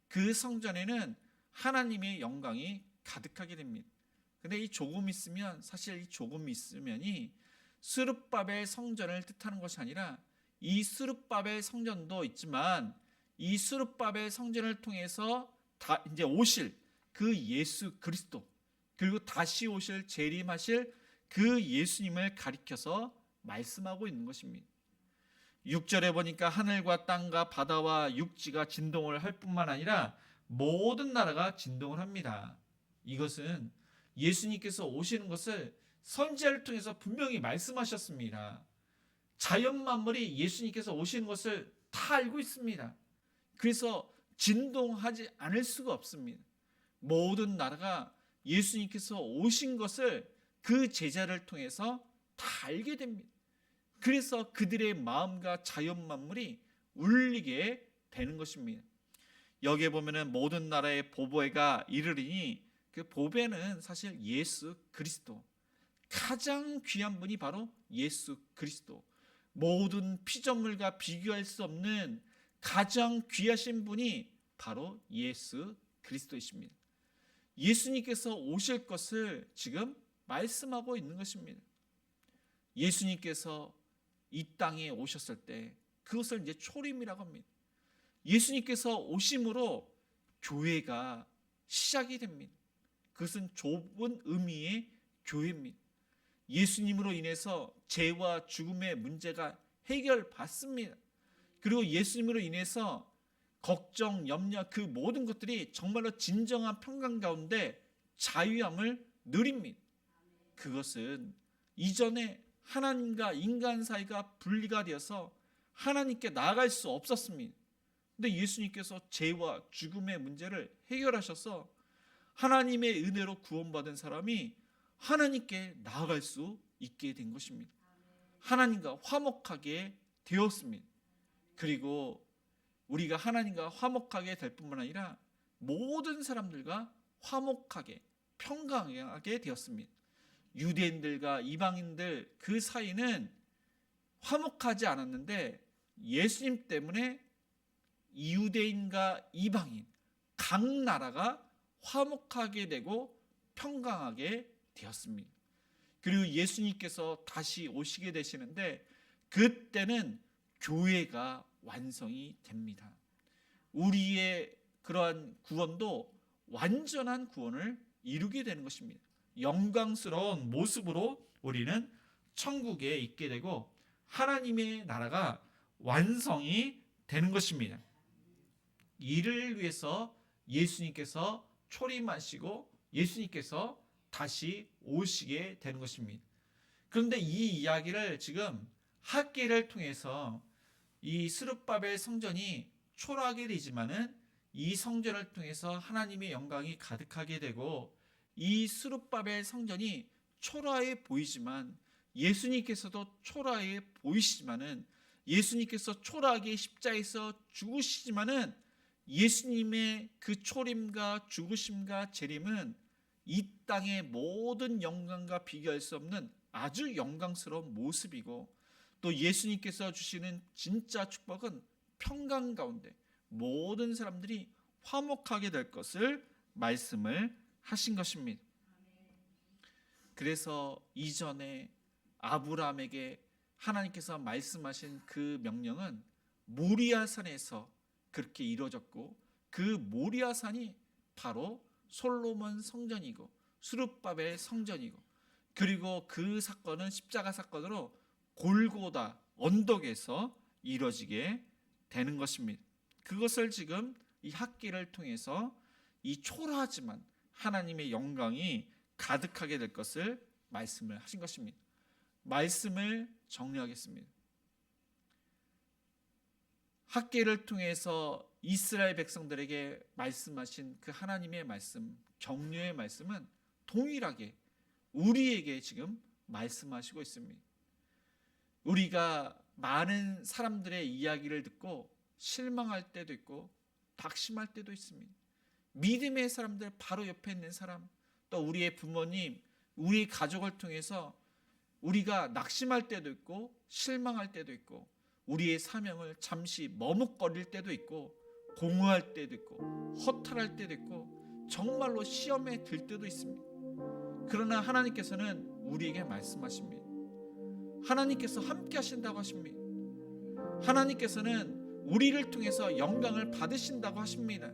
그 성전에는 하나님의 영광이 가득하게 됩니다. 근데 이 조금 있으면, 사실 이 조금 있으면이 스룹바벨 성전을 뜻하는 것이 아니라 이 스룹바벨 성전도 있지만 이 스룹바벨 성전을 통해서 다 이제 오실 그 예수 그리스도, 그리고 다시 오실 재림하실 그 예수님을 가리켜서 말씀하고 있는 것입니다. 6절에 보니까 하늘과 땅과 바다와 육지가 진동을 할 뿐만 아니라 모든 나라가 진동을 합니다. 이것은 예수님께서 오시는 것을 선지자를 통해서 분명히 말씀하셨습니다. 자연 만물이 예수님께서 오시는 것을 다 알고 있습니다. 그래서 진동하지 않을 수가 없습니다. 모든 나라가 예수님께서 오신 것을 그 제자를 통해서 다 알게 됩니다. 그래서 그들의 마음과 자연 만물이 울리게 되는 것입니다. 여기에 보면은 모든 나라의 보배가 이르리니 그 보배는 사실 예수 그리스도, 가장 귀한 분이 바로 예수 그리스도, 모든 피조물과 비교할 수 없는 가장 귀하신 분이 바로 예수 그리스도이십니다. 예수님께서 오실 것을 지금 말씀하고 있는 것입니다. 예수님께서 이 땅에 오셨을 때 그것을 이제 초림이라고 합니다. 예수님께서 오심으로 교회가 시작이 됩니다. 그것은 좁은 의미의 교회입니다. 예수님으로 인해서 죄와 죽음의 문제가 해결받습니다. 그리고 예수님으로 인해서 걱정, 염려 그 모든 것들이 정말로 진정한 평강 가운데 자유함을 누립니다. 그것은 이전에 하나님과 인간 사이가 분리가 되어서 하나님께 나아갈 수 없었습니다. 근데 예수님께서 죄와 죽음의 문제를 해결하셔서 하나님의 은혜로 구원받은 사람이 하나님께 나아갈 수 있게 된 것입니다. 하나님과 화목하게 되었습니다. 그리고 우리가 하나님과 화목하게 될 뿐만 아니라 모든 사람들과 화목하게 평강하게 되었습니다. 유대인들과 이방인들 그 사이는 화목하지 않았는데 예수님 때문에 유대인과 이방인 각 나라가 화목하게 되고 평강하게 되었습니다. 그리고 예수님께서 다시 오시게 되시는데 그때는 교회가 완성이 됩니다. 우리의 그러한 구원도 완전한 구원을 이루게 되는 것입니다. 영광스러운 모습으로 우리는 천국에 있게 되고 하나님의 나라가 완성이 되는 것입니다. 이를 위해서 예수님께서 초림하시고 예수님께서 다시 오시게 되는 것입니다. 그런데 이 이야기를 지금 학계를 통해서 이 스룹바벨 성전이 초라하게 되지만은 이 성전을 통해서 하나님의 영광이 가득하게 되고 이 스룹바벨 성전이 초라해 보이지만 예수님께서도 초라해 보이시지만은 예수님께서 초라하게 십자에서 죽으시지만은 예수님의 그 초림과 죽으심과 재림은 이 땅의 모든 영광과 비교할 수 없는 아주 영광스러운 모습이고 또 예수님께서 주시는 진짜 축복은 평강 가운데 모든 사람들이 화목하게 될 것을 말씀을 하신 것입니다. 그래서 이전에 아브라함에게 하나님께서 말씀하신 그 명령은 모리아산에서 그렇게 이루어졌고 그 모리아산이 바로 솔로몬 성전이고 스룹바벨 성전이고 그리고 그 사건은 십자가 사건으로 골고다 언덕에서 이루어지게 되는 것입니다. 그것을 지금 이 학기를 통해서 이 초라하지만 하나님의 영광이 가득하게 될 것을 말씀을 하신 것입니다. 말씀을 정리하겠습니다. 학계를 통해서 이스라엘 백성들에게 말씀하신 그 하나님의 말씀, 격려의 말씀은 동일하게 우리에게 지금 말씀하시고 있습니다. 우리가 많은 사람들의 이야기를 듣고 실망할 때도 있고 낙심할 때도 있습니다. 믿음의 사람들 바로 옆에 있는 사람, 또 우리의 부모님, 우리 가족을 통해서 우리가 낙심할 때도 있고 실망할 때도 있고 우리의 사명을 잠시 머뭇거릴 때도 있고 공허할 때도 있고 허탈할 때도 있고 정말로 시험에 들 때도 있습니다. 그러나 하나님께서는 우리에게 말씀하십니다. 하나님께서 함께 하신다고 하십니다. 하나님께서는 우리를 통해서 영광을 받으신다고 하십니다.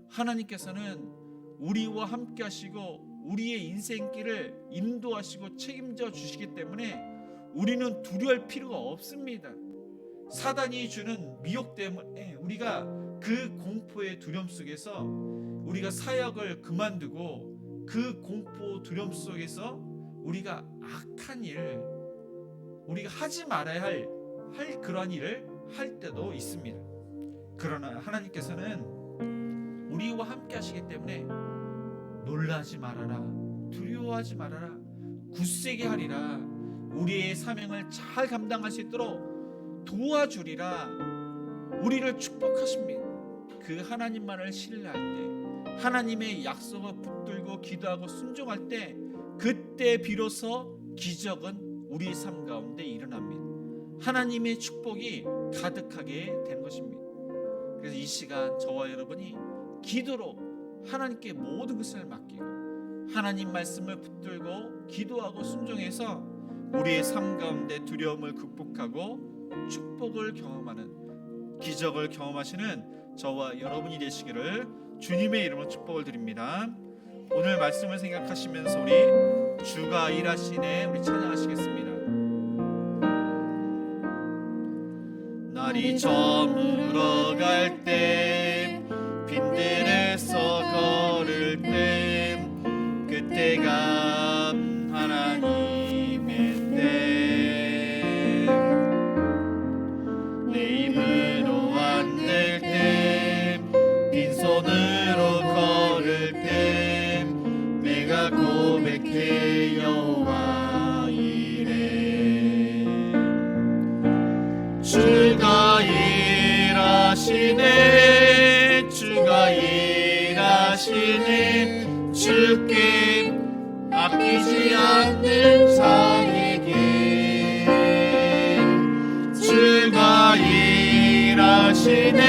하나님께서는 우리와 함께 하시고 우리의 인생길을 인도하시고 책임져 주시기 때문에 우리는 두려울 필요가 없습니다. 사단이 주는 미혹 때문에 우리가 그 공포의 두려움 속에서 우리가 사역을 그만두고 그 공포 두려움 속에서 우리가 악한 일, 우리가 하지 말아야 할 그러한 일을 할 때도 있습니다. 그러나 하나님께서는 우리와 함께 하시기 때문에 놀라지 말아라, 두려워하지 말아라, 굳세게 하리라, 우리의 사명을 잘 감당할 수 있도록 도와주리라, 우리를 축복하십니다. 그 하나님만을 신뢰할 때, 하나님의 약속을 붙들고 기도하고 순종할 때, 그때 비로소 기적은 우리 삶 가운데 일어납니다. 하나님의 축복이 가득하게 되는 것입니다. 그래서 이 시간 저와 여러분이 기도로 하나님께 모든 것을 맡기고 하나님 말씀을 붙들고 기도하고 순종해서 우리의 삶 가운데 두려움을 극복하고 축복을 경험하는, 기적을 경험하시는 저와 여러분이 되시기를 주님의 이름으로 축복을 드립니다. 오늘 말씀을 생각하시면서 우리 주가 일하시네. 우리 찬양하시겠습니다. 날이 저물어 갈 때 빈들에서 걸을 때 그때가 하나님의 때 내 입으로 안 될 때 빈손으로 걸을 때 내가 고백해 여호와 이래 주가 일하시네 주가 일하시네 주께 아끼지 않는 자에게 주가 일하시네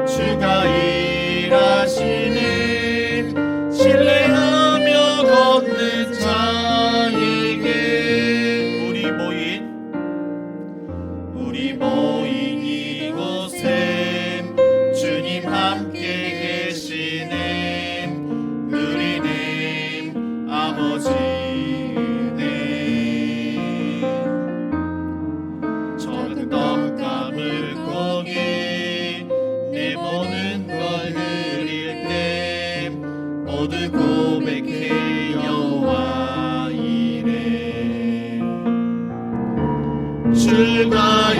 주가 일하시네 신뢰하며 걷는 자에게 우리 모인 이곳에 주님 함께 계시네 누리네 아버지네 적은 떡과 물고기 내 모든 걸 드릴 때 모두 고백해 여호와 이래 주가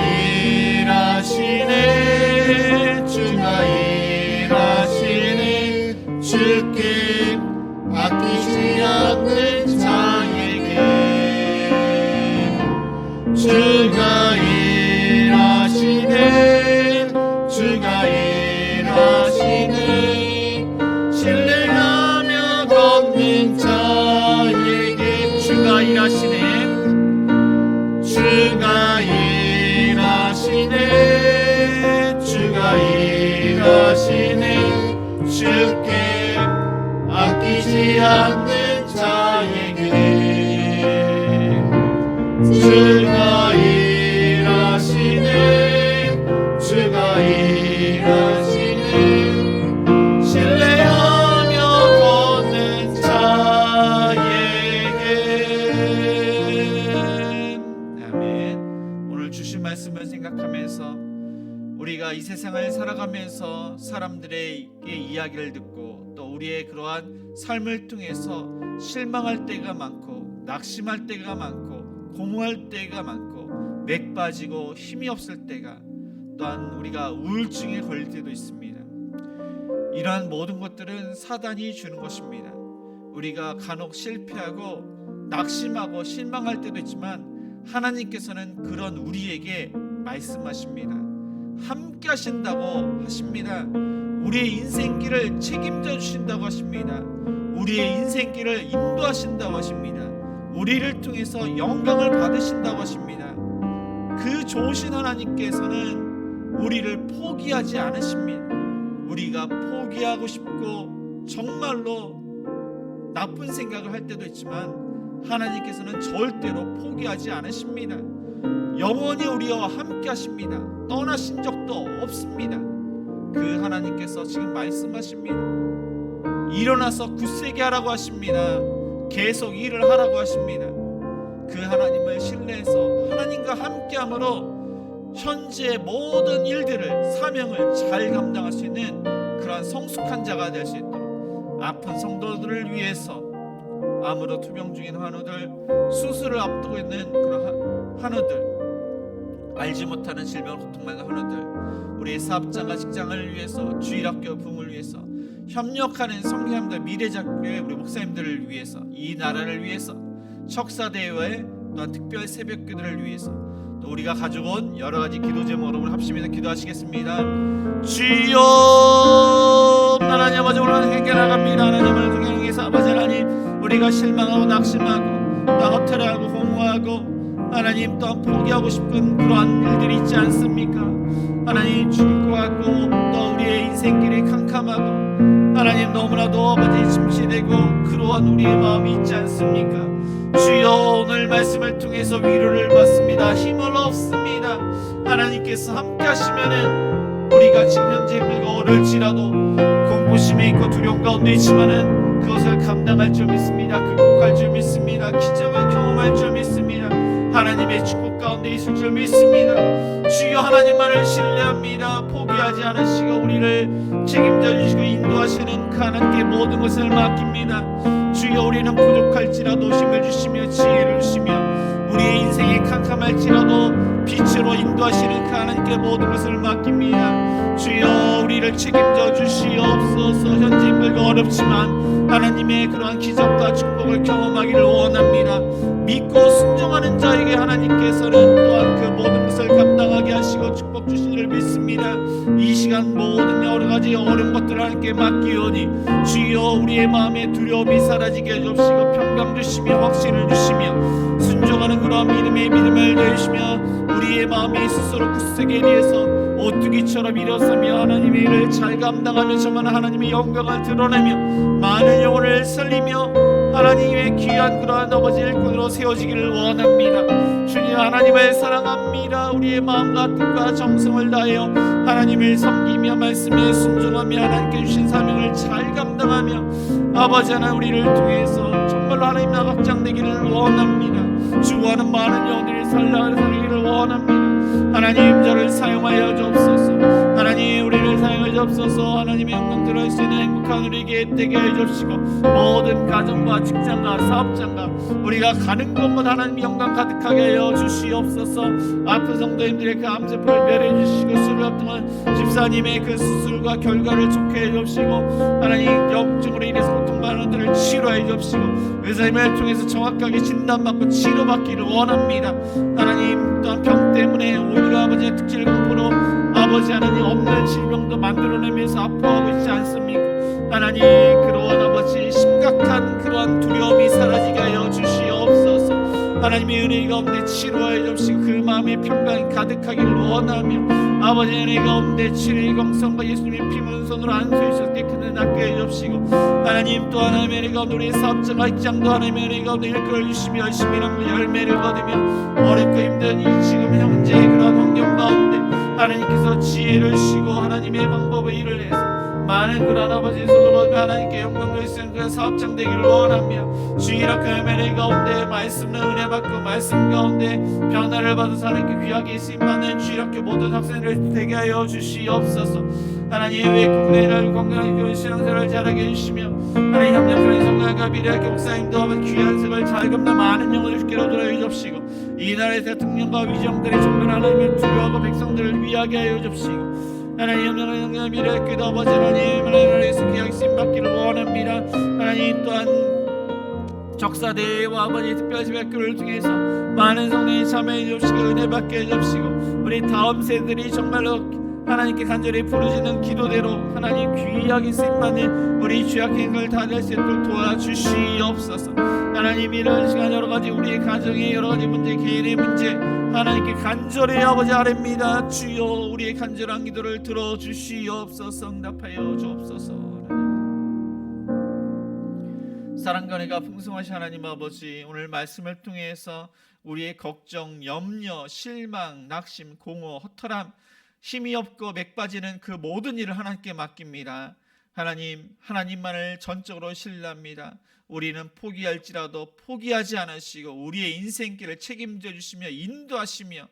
일하시네 주가 일하시네 주께 아끼지 않는 자에게 주가 일하시네 주가 일하시네 신뢰하며 걷는 자에게 주가 일하시네 주가 일하시네 주가 일하시네 주께 아끼지 않는 자에게 주가 일하시네 주가 일하시네 신뢰하며 걷는 자에게 아멘. 오늘 주신 말씀을 생각하면서 우리가 이 세상을 살아가면서 사람들에게 이야기를 듣고 또 우리의 그러한 삶을 통해서 실망할 때가 많고 낙심할 때가 많고 고무할 때가 많고 맥 빠지고 힘이 없을 때가 또한 우리가 우울증에 걸릴 때도 있습니다. 이러한 모든 것들은 사단이 주는 것입니다. 우리가 간혹 실패하고 낙심하고 실망할 때도 있지만 하나님께서는 그런 우리에게 말씀하십니다. 함께 하신다고 하십니다. 우리의 인생길을 책임져 주신다고 하십니다. 우리의 인생길을 인도하신다고 하십니다. 우리를 통해서 영광을 받으신다고 하십니다. 그 좋으신 하나님께서는 우리를 포기하지 않으십니다. 우리가 포기하고 싶고 정말로 나쁜 생각을 할 때도 있지만 하나님께서는 절대로 포기하지 않으십니다. 영원히 우리와 함께 하십니다. 떠나신 적도 없습니다. 그 하나님께서 지금 말씀하십니다. 일어나서 굳세게 하라고 하십니다. 계속 일을 하라고 하십니다. 그 하나님을 신뢰해서 하나님과 함께함으로 현재 모든 일들을 사명을 잘 감당할 수 있는 그러한 성숙한 자가 될 수 있도록 아픈 성도들을 위해서 암으로 투병 중인 환우들, 수술을 앞두고 있는 그런 환우들, 알지 못하는 질병을 고통받는 환우들, 우리의 사업장과 직장을 위해서, 주일학교 부흥을 위해서 협력하는 성도님들, 미래작교회 우리 목사님들을 위해서, 이 나라를 위해서, 척사대회 또한 특별 새벽기도를 위해서, 또 우리가 가져온 여러 가지 기도 제목으로 우리 합심해서 기도하시겠습니다. 주여 하나님 아버지, 오늘 행해 나갑니다. 하나님을 동행해서 아버지 하나님, 우리가 실망하고 낙심하고 또 허탈하고 공허하고 하나님 또한 포기하고 싶은 그러한 일들이 있지 않습니까? 하나님 죽을 것 같고 또 우리의 인생길이 캄캄하고 하나님 너무나도 아버지 침체되고 그러한 우리의 마음이 있지 않습니까? 주여 오늘 말씀을 통해서 위로를 받습니다. 힘을 얻습니다. 하나님께서 함께 하시면은 우리가 지금 현재 힘들고 어려울지라도 공포심에 있고 두려움 가운데 있지만은 그것을 감당할 줄 믿습니다. 극복할 줄 믿습니다. 기적을 경험할 줄 믿습니다. 하나님의 축복 가운데 있을 줄 믿습니다. 주여 하나님만을 신뢰합니다. 포기하지 않으시고 우리를 책임져 주시고 인도하시는 그 하나님께 모든 것을 맡깁니다. 주여 우리는 부족할지라도 힘을 주시며 지혜를 주시며 우리의 인생이 캄캄할지라도 빛으로 인도하시는 그 하나님께 모든 것을 맡깁니다. 주여 우리를 책임져 주시옵소서. 현재 힘들고 어렵지만 하나님의 그러한 기적과 축복을 경험하기를 원합니다. 믿고 순종하는 자에게 하나님께서는 또한 그 모든 것을 감당하게 하시고 축복 주시기를 믿습니다. 이 시간 모든 여러 가지 어려운 것들을 하나님께 맡기오니 주여 우리의 마음에 두려움이 사라지게 해주시고 평강 주시며 확신을 주시며 순종하는 그러한 믿음을 내주시며 우리의 마음이 스스로 굳세게 위해서 오뚜기처럼 일어서며 하나님의 일을 잘 감당하며 정말 하나님의 영광을 드러내며 많은 영혼을 살리며 하나님의 귀한 그러한 아버지 일꾼으로 세워지기를 원합니다. 주님 하나님을 사랑합니다. 우리의 마음과 뜻과 정성을 다하여 하나님을 섬기며 말씀에 순종하며 하나님께 주신 사명을 잘 감당하며 아버지 하나님 우리를 통해서 정말로 하나님 확장되기를 원합니다. 주와는 많은 영혼들이 살리기를 원합니다. 하나님 저를 사용하여 주옵소서. 하나님 우리를 사용하여 주옵소서. 하나님의 영광 드러낼 수 있는 행복한 우리에게 되게 해 주시고 모든 가정과 직장과 사업장과 우리가 가는 곳마다 하나님 영광 가득하게 하여 주시옵소서. 아픈 성도님들의 그 암세포를 내려 주시고 수술 앞동안 집사님의 그 수술과 결과를 좋게 해 주시고 하나님 염증으로 인해서 고통받는 분들을 치료해 주시고 의사님을 통해서 정확하게 진단받고 치료받기를 원합니다. 하나님 또한 병 때문에 우리가 아버지의 특질 공포로 아버지 하나님 없는 질병도 만들어내면서 아파하고 있지 않습니까? 하나님 그러한 아버지 심각한 그러한 두려움이 사라지게 하여 주시옵소서. 하나님의 은혜 가운데 치료하여 주시고 그 마음의 평강이 가득하기를 원하며 아버지 은혜 가운데 치료의 공성과 예수님의 피문 손으로 안수하실 때 그는 낫게 해주시고 하나님 또 하나님의 은혜 가운데 우리의 사업자가 입장도 하나님의 은혜 가운데 일꾼을 주시며 열심히 일하며 열매를 거두며 어렵고 힘든 이 지금 현재의 그러한 환경 가운데 하나님께서 지혜를 주시고 하나님의 방법의 일을 해서 많은 그런 아버지 손으로 하나님께 영광을 쓰는 그런 사업장 되기를 원하며 주일학 교회의 가운데 말씀을 은혜 받고 말씀 가운데 변화를 받아서 하나님께 귀하게 쓰임받는 주일학교 모든 학생들 되게 하여 주시옵소서. 하나님 외국인을 건강하게 신앙생활을 잘하게 해주시며 하나님 협력하는 성관과 미래학교 목사님도 하면 귀한 생활 잘 감당 많은 영혼을 주께로 돌아여 주옵시고 이 나라의 대통령과 위정들의 정말 하나님을 두려워하고 백성들을 위하게 하여 주옵시고 하나님 영광의 미래학교도 아버지 하나님을 귀하게 쓰임받기를 원합니다. 하나님 또한 적사대와 아버지 특별시학교를 통해서 많은 성도님 참여해 주시고 은혜 받게 해 주시고 우리 다음 세대들이 정말로 하나님께 간절히 부르짖는 기도대로 하나님 귀하게 쓰임받는 우리 주약행을 다 될 수 있도록 도와주시옵소서. 하나님 이런 시간 여러가지 우리의 가정의 여러가지 문제 개인의 문제 하나님께 간절히 아버지 아뢰입니다. 주여 우리의 간절한 기도를 들어주시옵소서. 응답하여 주옵소서. 사랑과 은혜가 풍성하신 하나님 아버지 오늘 말씀을 통해서 우리의 걱정, 염려, 실망, 낙심, 공허, 허탈함 힘이 없고 맥 빠지는 그 모든 일을 하나님께 맡깁니다. 하나님, 하나님만을 전적으로 신뢰합니다. 우리는 포기할지라도 포기하지 않으시고 우리의 인생길을 책임져 주시며 인도하시며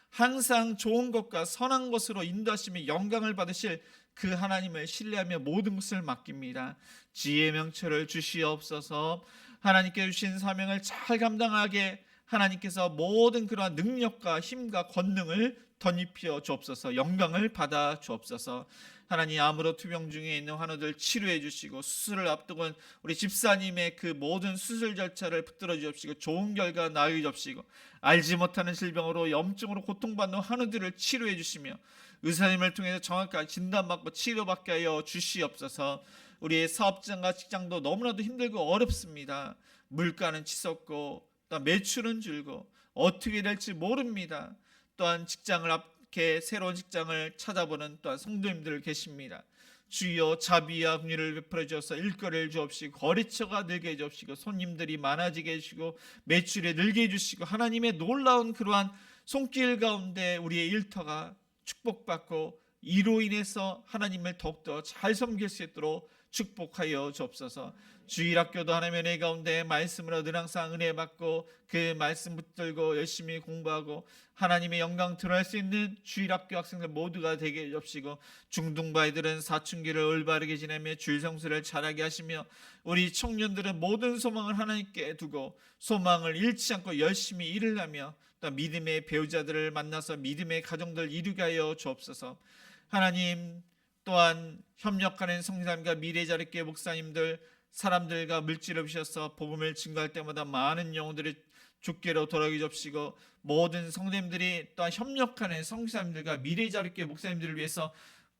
항상 좋은 것과 선한 것으로 인도하시며 영광을 받으실 그 하나님을 신뢰하며 모든 것을 맡깁니다. 지혜의 명철을 주시옵소서. 하나님께 주신 사명을 잘 감당하게 하나님께서 모든 그러한 능력과 힘과 권능을 덧입혀 주옵소서. 영광을 받아 주옵소서. 하나님 암으로 투병 중에 있는 환우들 치료해 주시고 수술을 앞두고 우리 집사님의 그 모든 수술 절차를 붙들어 주옵시고 좋은 결과 나으게 주옵시고 알지 못하는 질병으로 염증으로 고통받는 환우들을 치료해 주시며 의사님을 통해서 정확하게 진단받고 치료받게 하여 주시옵소서. 우리의 사업장과 직장도 너무나도 힘들고 어렵습니다. 물가는 치솟고 또 매출은 줄고 어떻게 될지 모릅니다. 또한 직장을 앞에 새로운 직장을 찾아보는 또한 성도님들 계십니다. 주여 자비와 긍휼을 베풀어 주셔서 일거리를 주옵시고 거래처가 늘게 해주옵시고 손님들이 많아지게 해주시고 매출에 늘게 해주시고 하나님의 놀라운 그러한 손길 가운데 우리의 일터가 축복받고 이로 인해서 하나님을 더욱더 잘 섬길 수 있도록 축복하여 주옵소서. 주일학교도 하나님의 은혜 가운데 말씀을 얻으 항상 은혜 받고 그 말씀 붙들고 열심히 공부하고 하나님의 영광 드러날 수 있는 주일학교 학생들 모두가 되게 해주시고, 중등부아이들은 사춘기를 올바르게 지내며 주일 성수를 잘하게 하시며, 우리 청년들은 모든 소망을 하나님께 두고 소망을 잃지 않고 열심히 일을 하며 또 믿음의 배우자들을 만나서 믿음의 가정들 이루게 하여 주옵소서. 하나님, 또한 협력하는 성사님과 미래자립교회 목사님들, 사람들과 물질을 주셔서 복음을 증거할 때마다 많은 영혼들이 주께로 돌아오게 주옵시고, 모든 성도님들이 또한 협력하는 성사님들과 미래자립교회 목사님들을 위해서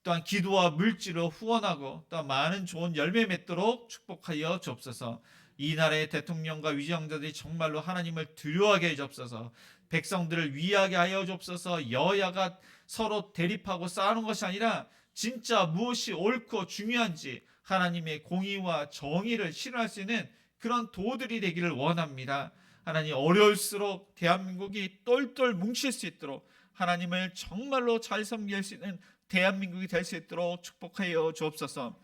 또한 기도와 물질로 후원하고 또한 많은 좋은 열매 맺도록 축복하여 주옵소서. 이 나라의 대통령과 위정자들이 정말로 하나님을 두려워하게 해 주옵소서. 백성들을 위하게 하여 주옵소서. 여야가 서로 대립하고 싸우는 것이 아니라 진짜 무엇이 옳고 중요한지 하나님의 공의와 정의를 실현할 수 있는 그런 도들이 되기를 원합니다. 하나님, 어려울수록 대한민국이 똘똘 뭉칠 수 있도록 하나님을 정말로 잘 섬길 수 있는 대한민국이 될 수 있도록 축복하여 주옵소서.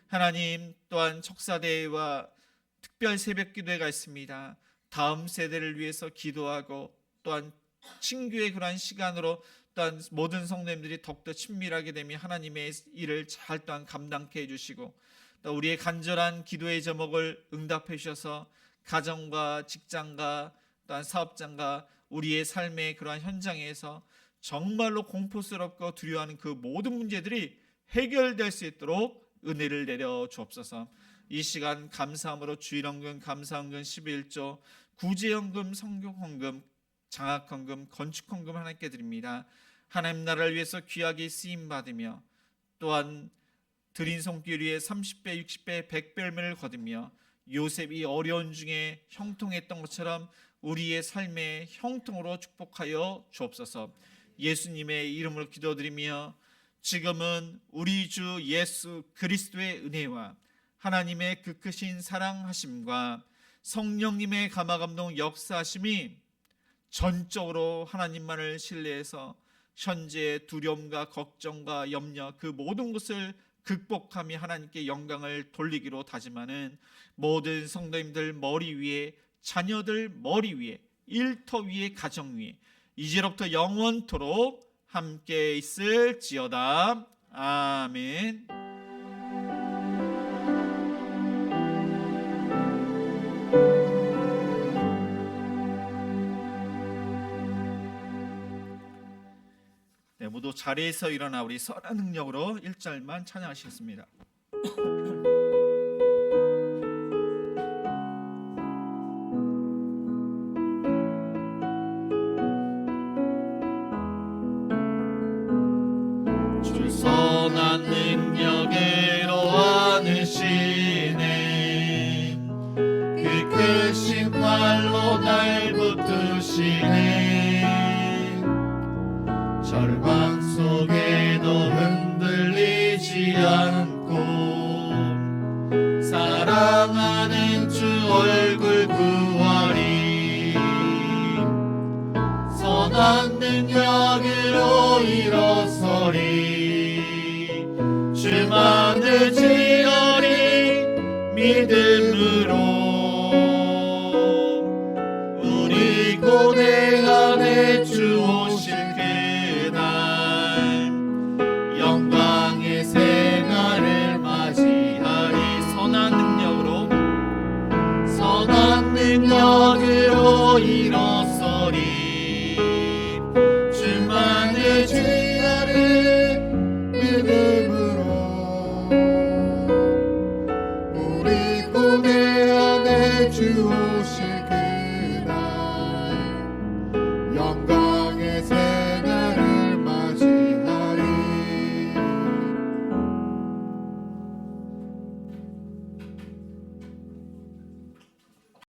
하나님, 또한 척사대회와 특별 새벽기도회가 있습니다. 다음 세대를 위해서 기도하고 또한 친교의 그러한 시간으로 또한 모든 성도님들이 더욱더 친밀하게 되며 하나님의 일을 잘 또한 감당케 해주시고, 또 우리의 간절한 기도의 제목을 응답해 주셔서 가정과 직장과 또한 사업장과 우리의 삶의 그러한 현장에서 정말로 공포스럽고 두려워하는 그 모든 문제들이 해결될 수 있도록 은혜를 내려 주옵소서. 이 시간 감사함으로 주일헌금, 감사헌금 11조, 구제헌금, 성교헌금, 장학헌금, 건축헌금 하나님께 드립니다. 하나님 나라를 위해서 귀하게 쓰임받으며 또한 드린 손길 위에 30배, 60배, 100배 열매를 거두며 요셉이 어려운 중에 형통했던 것처럼 우리의 삶의 형통으로 축복하여 주옵소서. 예수님의 이름으로 기도드리며, 지금은 우리 주 예수 그리스도의 은혜와 하나님의 그 크신 사랑하심과 성령님의 감화감동 역사하심이 전적으로 하나님만을 신뢰해서 현재의 두려움과 걱정과 염려 그 모든 것을 극복하며 하나님께 영광을 돌리기로 다짐하는 모든 성도님들 머리 위에, 자녀들 머리 위에, 일터 위에, 가정 위에 이제로부터 영원토록 함께 있을지어다. 아멘. 네, 모두 자리에서 일어나 우리 선한 능력으로 1절만 찬양하시겠습니다. 주 선한 능력으로 안으시네, 그 크신 팔로 날 붙드시네. 절망 속에도 흔들리지 않고 사랑하는 주 얼굴 구하리. 선한 능력으로 일어서리. 주만을 지어리 믿음으로. 우리 고대 안에 주 오실 영광의 새날을 맞이하리. 선한 능력으로 일어서리. 주만을 지어리 믿음으로. 우리 고대 안에 주 오실 그날